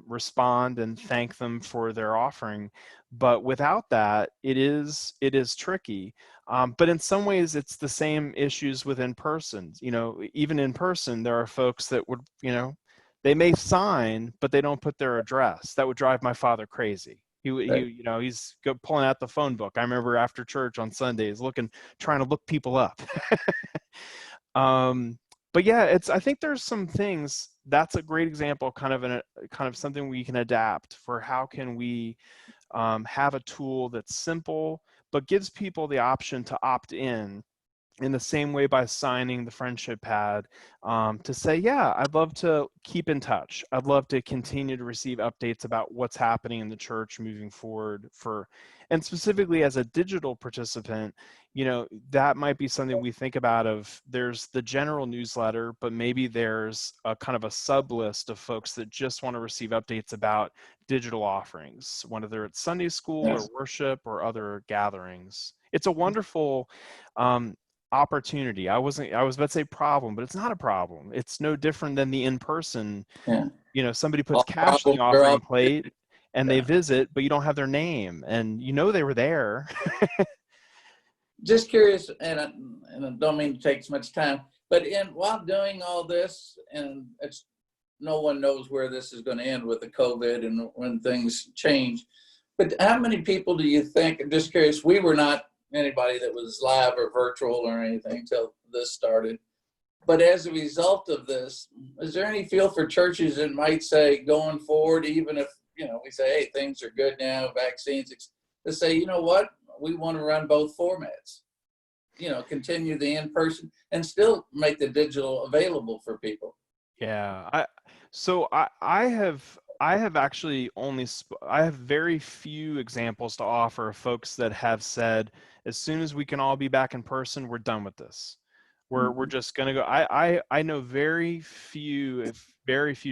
respond and thank them for their offering. But without that, it is tricky. But in some ways, it's the same issues with in person. Even in person, there are folks that would, they may sign, but they don't put their address. That would drive my father crazy. He's pulling out the phone book. I remember after church on Sundays, trying to look people up. But yeah, I think there's some things. That's a great example, kind of something we can adapt for. How can we have a tool that's simple but gives people the option to opt in in the same way by signing the friendship pad to say, yeah, I'd love to keep in touch. I'd love to continue to receive updates about what's happening in the church moving forward and specifically as a digital participant, you know, that might be something we think about of there's the general newsletter, but maybe there's a kind of a sub list of folks that just want to receive updates about digital offerings, whether it's Sunday school or worship or other gatherings. It's a wonderful opportunity. I was about to say problem, but it's not a problem. It's no different than the in-person. Yeah. You know, somebody puts All cash on the problems are offering all- plate and Yeah. they visit, but you don't have their name and you know they were there. Just curious, and I don't mean to take so much time, but while doing all this, and it's no one knows where this is going to end with the COVID and when things change, but how many people do you think, I'm just curious, we were not anybody that was live or virtual or anything until this started. But as a result of this, is there any feel for churches that might say going forward, even if, you know, we say, hey, things are good now, vaccines, to say, you know what, we want to run both formats, you know, continue the in-person and still make the digital available for people? Yeah, I have actually I have very few examples to offer of folks that have said, as soon as we can all be back in person, we're done with this. We're just gonna go. I know very few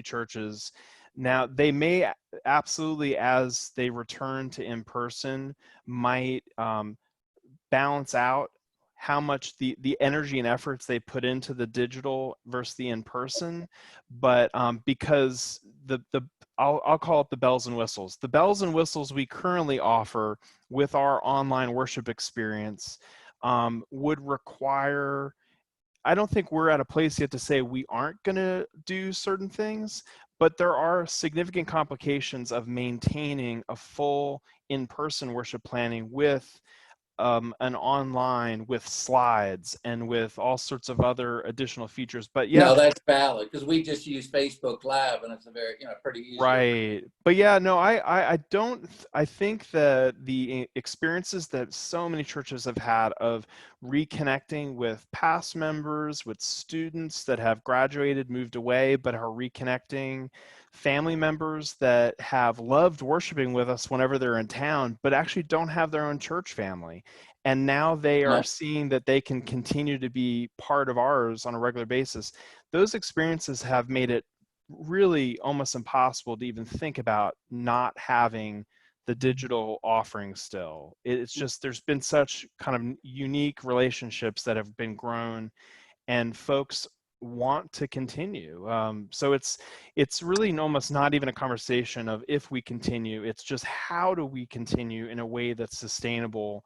churches. Now they may absolutely, as they return to in person, might balance out how much the energy and efforts they put into the digital versus the in-person, but because I'll call it the bells and whistles. The bells and whistles we currently offer with our online worship experience would require, I don't think we're at a place yet to say we aren't going to do certain things, but there are significant complications of maintaining a full in-person worship planning with an online with slides and with all sorts of other additional features. But yeah, No, that's valid because we just use Facebook Live and it's a very, you know, pretty easy. right. But yeah, no, I think that the experiences that so many churches have had of reconnecting with past members, with students that have graduated, moved away, but are reconnecting, family members that have loved worshiping with us whenever they're in town, but actually don't have their own church family. And now they are seeing that they can continue to be part of ours on a regular basis. Those experiences have made it really almost impossible to even think about not having the digital offering still. It's just, there's been such kind of unique relationships that have been grown and folks want to continue. So it's really almost not even a conversation of if we continue, it's just how do we continue in a way that's sustainable.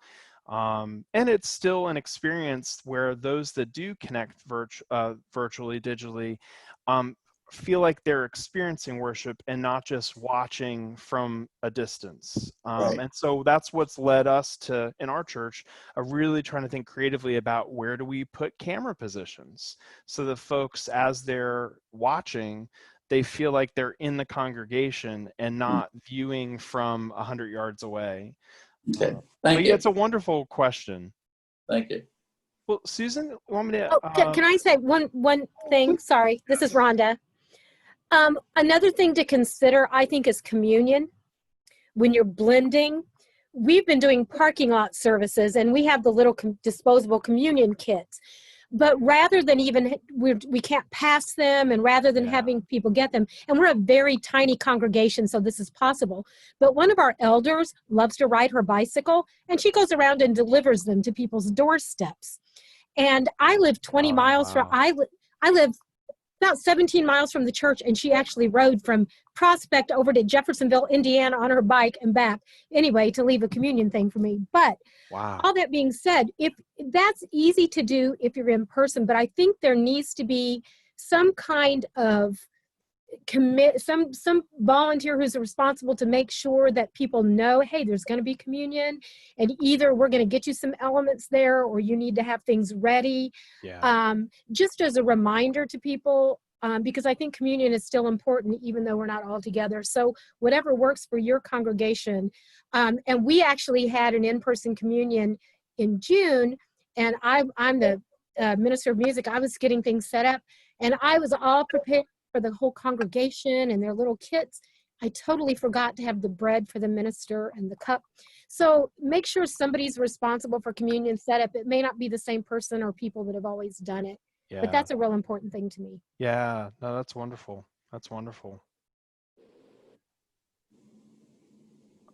And it's still an experience where those that do connect virtually, digitally, feel like they're experiencing worship and not just watching from a distance. Right. And so that's what's led us to, in our church, really trying to think creatively about where do we put camera positions so that folks, as they're watching, they feel like they're in the congregation and not viewing from 100 yards away. Okay, But thank yeah, you. it's a wonderful question. Thank you. Well, Susan, you want me to? Oh, can I say one thing? Sorry, this is Rhonda. Another thing to consider, I think, is communion. When you're blending, we've been doing parking lot services, and we have the little disposable communion kits. But rather than even, we can't pass them, and rather than having people get them, and we're a very tiny congregation, so this is possible. But one of our elders loves to ride her bicycle, and she goes around and delivers them to people's doorsteps. And I live 20 miles from, I live about 17 miles from the church, and she actually rode from Prospect over to Jeffersonville, Indiana on her bike and back anyway to leave a communion thing for me. But all that being said, if that's easy to do if you're in person, but I think there needs to be some kind of some volunteer who's responsible to make sure that people know, hey, there's going to be communion, and either we're going to get you some elements there or you need to have things ready. Just as a reminder to people, because I think communion is still important even though we're not all together. So whatever works for your congregation. And we actually had an in-person communion in June, and I'm the minister of music. I was getting things set up, and I was all prepared for the whole congregation and their little kits. I totally forgot to have the bread for the minister and the cup. So make sure somebody's responsible for communion setup. It may not be the same person or people that have always done it, but Yeah. that's a real important thing to me. Yeah. No, that's wonderful. That's wonderful.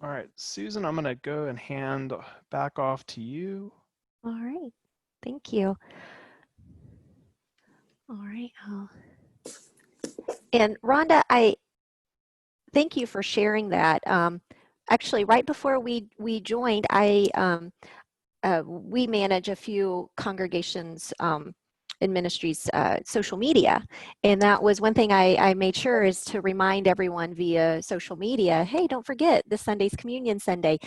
All right, Susan, I'm going to go and hand back off to you. All right. Thank you. All right. And Rhonda, I thank you for sharing that. Actually, right before we joined, we manage a few congregations in ministries social media, and that was one thing I made sure is to remind everyone via social media, hey, don't forget this Sunday's Communion Sunday.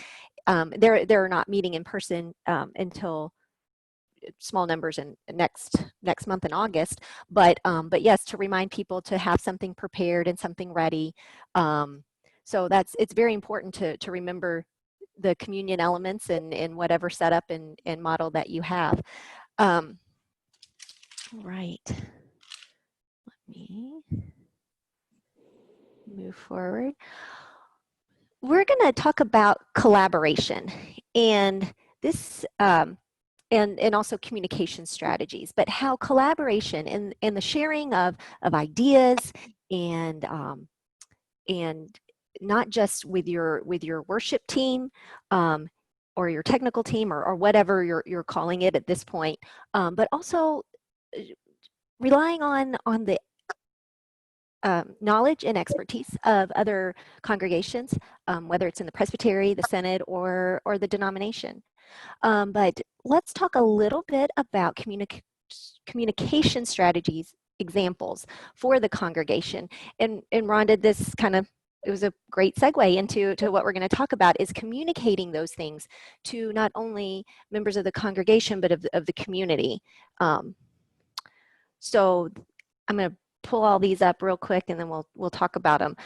They're not meeting in person until small numbers in next month in August, but yes, to remind people to have something prepared and something ready. So it's very important to remember the communion elements in whatever setup and model that you have. All right, let me move forward. We're going to talk about collaboration and this and also communication strategies, but how collaboration and the sharing of ideas and not just with your worship team or your technical team or whatever you're calling it at this point, but also relying on the knowledge and expertise of other congregations, whether it's in the presbytery, the synod, or the denomination. But let's talk a little bit about communication strategies, examples for the congregation. And Rhonda, it was a great segue into what we're going to talk about, is communicating those things to not only members of the congregation, but of the community. So I'm going to pull all these up real quick, and then we'll talk about them.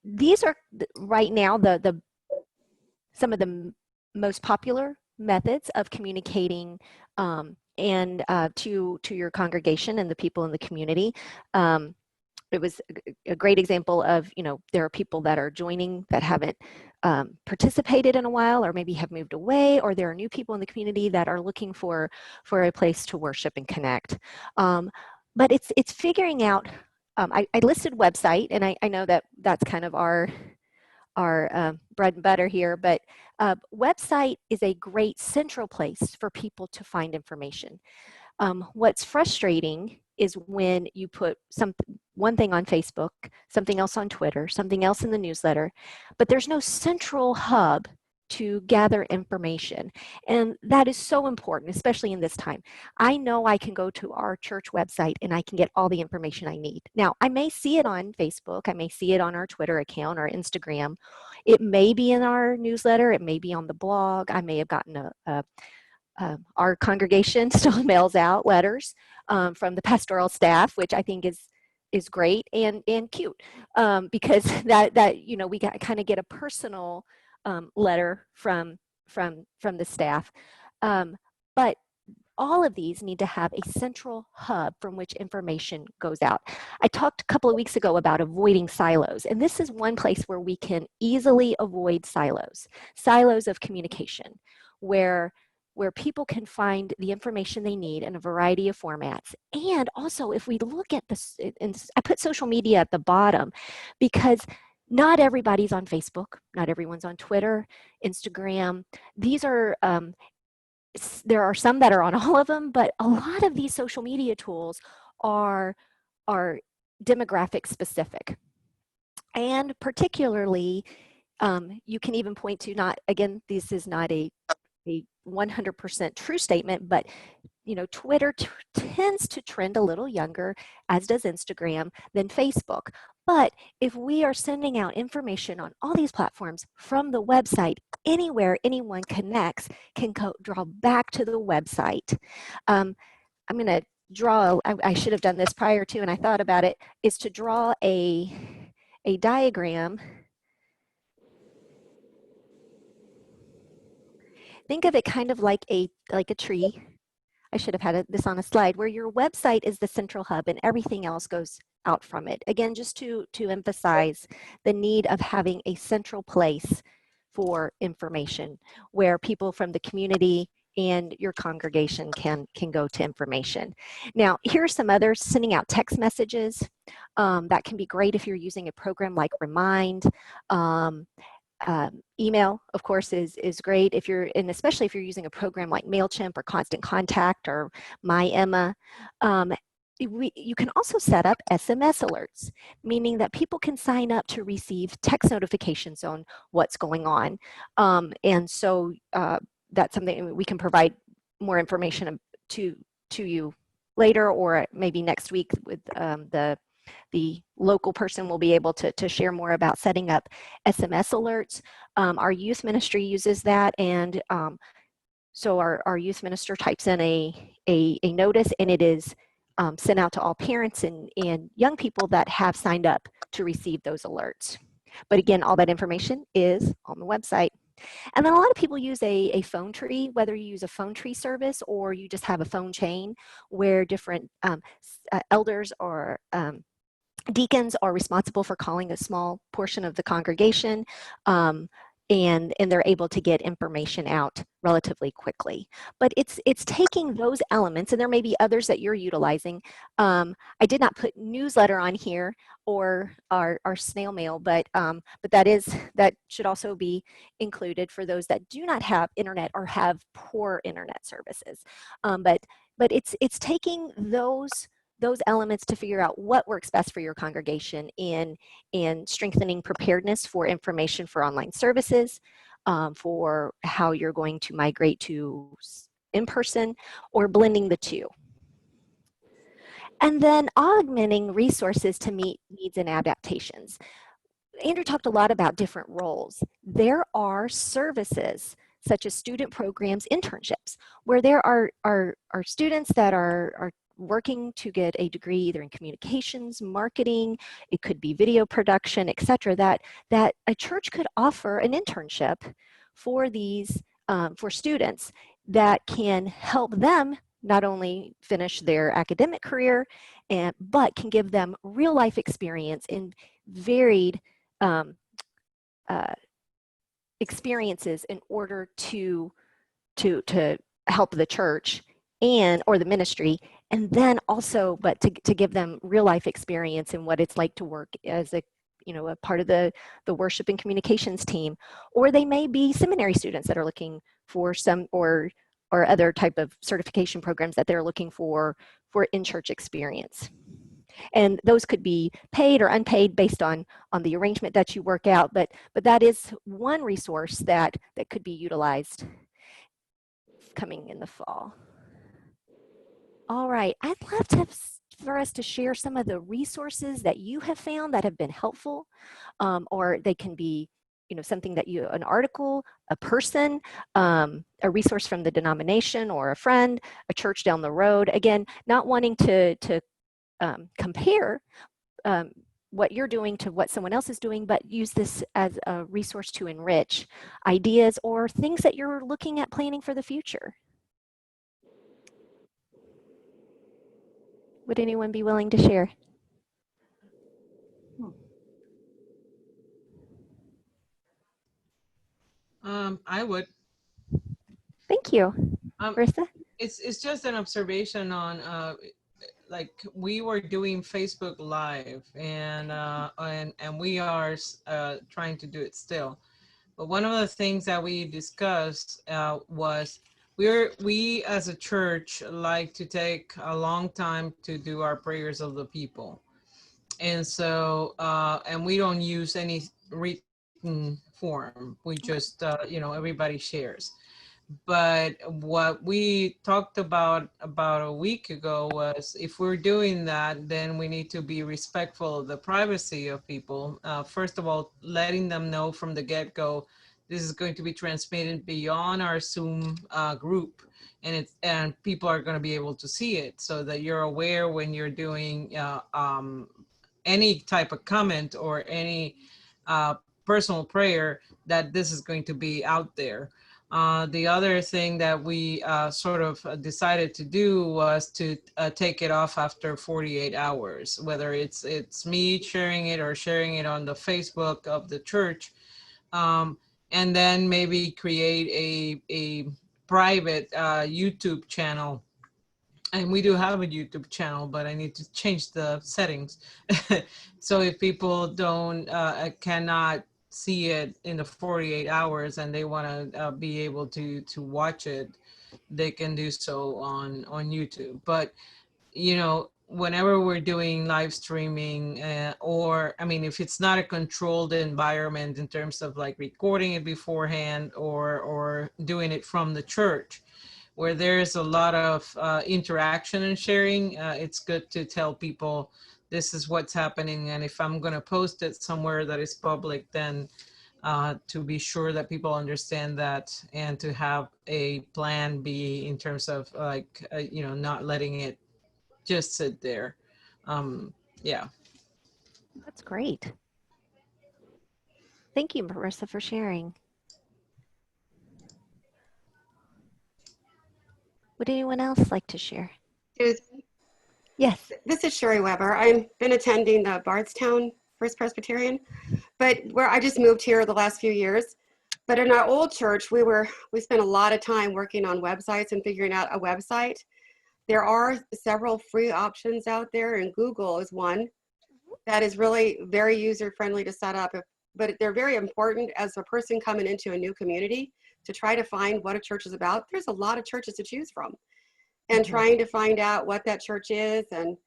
These are right now some of the most popular methods of communicating and to your congregation and the people in the community. It was a great example of, there are people that are joining that haven't participated in a while, or maybe have moved away, or there are new people in the community that are looking for a place to worship and connect. But it's figuring out, I listed website, and I know that's kind of our bread and butter here, but website is a great central place for people to find information. What's frustrating is when you put one thing on Facebook, something else on Twitter, something else in the newsletter, but there's no central hub to gather information. And that is so important, especially in this time. I know I can go to our church website and I can get all the information I need. Now, I may see it on Facebook, I may see it on our Twitter account or Instagram. It may be in our newsletter, it may be on the blog. I may have gotten our congregation still mails out letters from the pastoral staff, which I think is great and cute, because that we kind of get a personal letter from the staff, but all of these need to have a central hub from which information goes out. I talked a couple of weeks ago about avoiding silos, and this is one place where we can easily avoid silos of communication, where people can find the information they need in a variety of formats. And also, if we look at this, and I put social media at the bottom because not everybody's on Facebook, not everyone's on Twitter, Instagram. These are, there are some that are on all of them, but a lot of these social media tools are demographic specific. And particularly, you can even point to this is not a 100% true statement, but Twitter tends to trend a little younger, as does Instagram, than Facebook. But if we are sending out information on all these platforms from the website, anywhere anyone connects can draw back to the website. I'm going to draw, I should have done this prior to, and I thought about it, is to draw a diagram. Think of it kind of like a tree. I should have had this on a slide, where your website is the central hub and everything else goes out from it. Again, just to emphasize the need of having a central place for information where people from the community and your congregation can go to information. Now, here are some others: sending out text messages. That can be great if you're using a program like Remind. Email, of course, is great if you're, and especially if you're using a program like MailChimp or Constant Contact or MyEmma. You can also set up SMS alerts, meaning that people can sign up to receive text notifications on what's going on. And so that's something we can provide more information to you later, or maybe next week with the local person will be able to share more about setting up SMS alerts. Our youth ministry uses that, and so our youth minister types in a notice, and it is sent out to all parents and young people that have signed up to receive those alerts. But again, all that information is on the website. And then a lot of people use a phone tree, whether you use a phone tree service or you just have a phone chain where different elders or deacons are responsible for calling a small portion of the congregation, and they're able to get information out relatively quickly. But it's taking those elements, and there may be others that you're utilizing. I did not put newsletter on here or our snail mail, but that should also be included for those that do not have internet or have poor internet services. But it's taking those elements to figure out what works best for your congregation in strengthening preparedness for information for online services, for how you're going to migrate to in-person, or blending the two. And then augmenting resources to meet needs and adaptations. Andrew talked a lot about different roles. There are services such as student programs, internships, where there are students that are working to get a degree either in communications, marketing, it could be video production, etc., that a church could offer an internship for these for students that can help them not only finish their academic career, but can give them real life experience in varied experiences in order to help the church or the ministry, and then also, but to give them real life experience in what it's like to work as a part of the worship and communications team. Or they may be seminary students that are looking for some or other type of certification programs that they're looking for in-church experience. And those could be paid or unpaid based on the arrangement that you work out, but that is one resource that could be utilized coming in the fall. All right, I'd love for us to share some of the resources that you have found that have been helpful, or they can be something that an article, a person, a resource from the denomination or a friend, a church down the road. Again, not wanting to compare what you're doing to what someone else is doing, but use this as a resource to enrich ideas or things that you're looking at planning for the future. Would anyone be willing to share? I would. Thank you. Marissa? It's just an observation on like we were doing Facebook Live, and we are trying to do it still. But one of the things that we discussed was we as a church like to take a long time to do our prayers of the people, and so and we don't use any written form. We just everybody shares. But what we talked about a week ago was, if we're doing that, then we need to be respectful of the privacy of people. First of all, letting them know from the get-go, this is going to be transmitted beyond our Zoom group, and people are going to be able to see it, so that you're aware when you're doing any type of comment or any personal prayer that this is going to be out there. The other thing that we sort of decided to do was to take it off after 48 hours, whether it's me sharing it or sharing it on the Facebook of the church. And then maybe create a private YouTube channel. And we do have a YouTube channel, but I need to change the settings. So if people cannot see it in the 48 hours and they want to be able to watch it, they can do so on YouTube. But, you know, whenever we're doing live streaming or, I mean, if it's not a controlled environment in terms of like recording it beforehand or doing it from the church, where there's a lot of interaction and sharing, it's good to tell people this is what's happening. And if I'm going to post it somewhere that is public, then to be sure that people understand that and to have a plan B in terms of like, you know, not letting it just sit there. Yeah. That's great. Thank you, Marissa, for sharing. Would anyone else like to share? Susan, Yes. this is Sherry Weber. I've been attending the Bardstown First Presbyterian, but where I just moved here the last few years. But in our old church, we spent a lot of time working on websites and figuring out a website. There are several free options out there, and Google is one that is really very user-friendly to set up. But they're very important as a person coming into a new community to try to find what a church is about. There's a lot of churches to choose from. And trying to find out what that church is and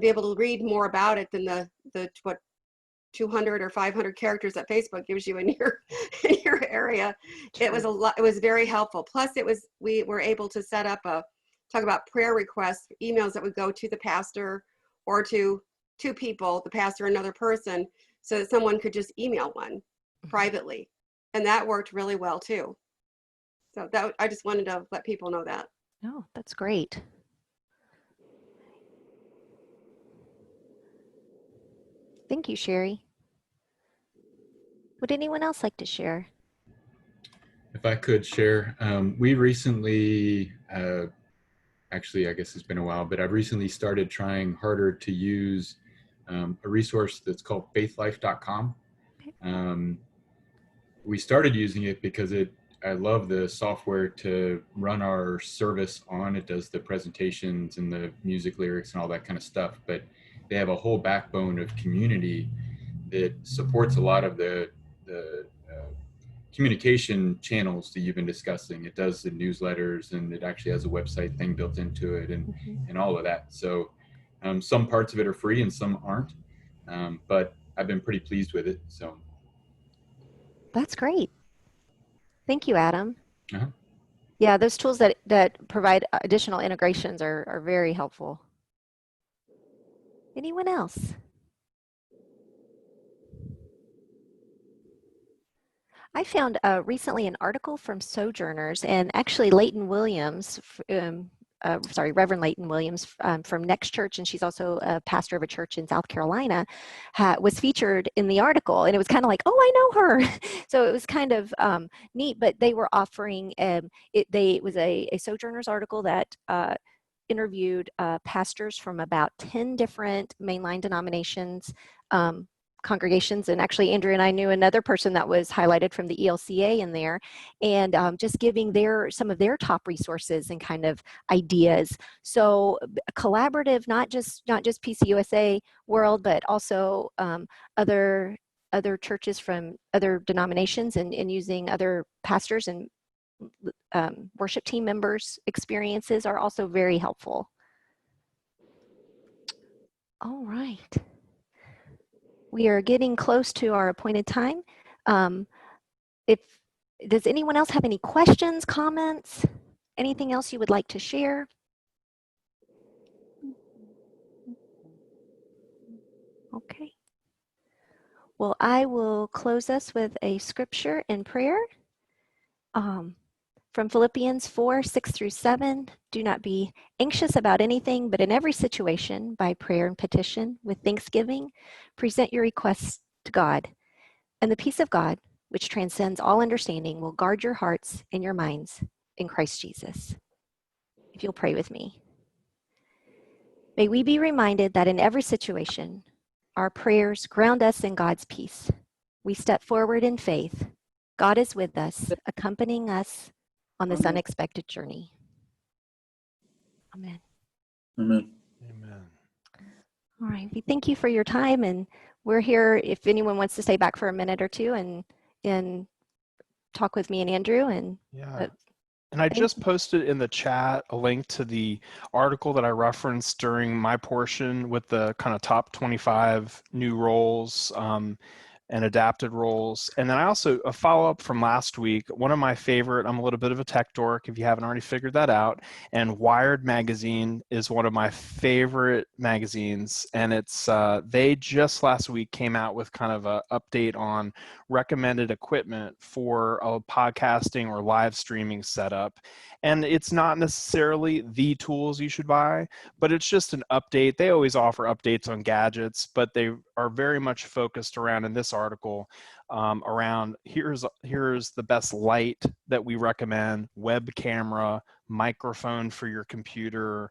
be able to read more about it than the what 200 or 500 characters that Facebook gives you in your area. It was a lot. It was very helpful. Plus, we were able to set up talk about prayer requests, emails that would go to the pastor or to two people, the pastor and another person, so that someone could just email one privately, and that worked really well too. So I just wanted to let people know that. Oh, that's great. Thank you, Sherry. Would anyone else like to share? If I could share, we recently, actually, I guess it's been a while, but I've recently started trying harder to use a resource that's called faithlife.com. We started using it because I love the software to run our service on. It does the presentations and the music lyrics and all that kind of stuff, but they have a whole backbone of community that supports a lot of the communication channels that you've been discussing. It does the newsletters, and it actually has a website thing built into it, and all of that. So some parts of it are free and some aren't, but I've been pretty pleased with it. So that's great. Thank you, Adam. Uh-huh. Yeah, those tools that provide additional integrations are very helpful. Anyone else? I found recently an article from Sojourners, and actually Leighton Williams, Reverend Leighton Williams from Next Church, and she's also a pastor of a church in South Carolina, was featured in the article, and it was kind of like, oh, I know her. So it was kind of neat, but they were offering, it was a Sojourners article that interviewed pastors from about 10 different mainline denominations, congregations, and actually Andrew and I knew another person that was highlighted from the ELCA in there, and just giving some of their top resources and kind of ideas. So collaborative, not just PCUSA world, but also other churches from other denominations, and using other pastors and worship team members' experiences are also very helpful. All right. We are getting close to our appointed time. Does anyone else have any questions, comments, anything else you would like to share? Okay. Well, I will close us with a scripture and prayer. From Philippians 4:6-7, do not be anxious about anything, but in every situation, by prayer and petition, with thanksgiving, present your requests to God. And the peace of God, which transcends all understanding, will guard your hearts and your minds in Christ Jesus. If you'll pray with me. May we be reminded that in every situation, our prayers ground us in God's peace. We step forward in faith. God is with us, accompanying us on this unexpected journey. Amen. Amen. Amen. All right. We thank you for your time, and we're here if anyone wants to stay back for a minute or two and talk with me and Andrew. And Yeah. And I just posted in the chat a link to the article that I referenced during my portion with the kind of top 25 new roles and adapted roles. And then I also, a follow-up from last week, one of my favorite, I'm a little bit of a tech dork if you haven't already figured that out, and Wired Magazine is one of my favorite magazines. And it's, they just last week came out with kind of an update on recommended equipment for a podcasting or live streaming setup. And it's not necessarily the tools you should buy, but it's just an update. They always offer updates on gadgets, but they are very much focused around, in this article, around here's the best light that we recommend, web camera, microphone for your computer.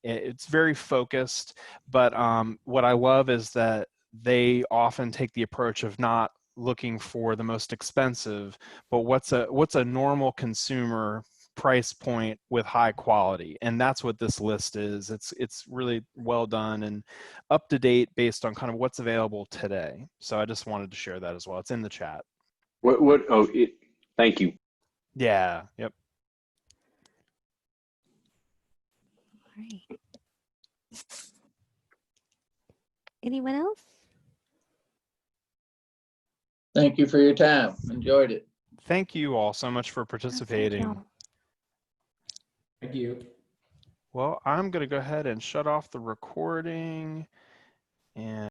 It's very focused, but what I love is that they often take the approach of not looking for the most expensive, but what's a normal consumer price point with high quality. And that's what this list is. It's really well done and up to date based on kind of what's available today. So I just wanted to share that as well. It's in the chat. Thank you. Yeah. Yep. all right. Anyone else? Thank you for your time. Enjoyed it. Thank you all so much for participating. Thank you. Well, I'm going to go ahead and shut off the recording and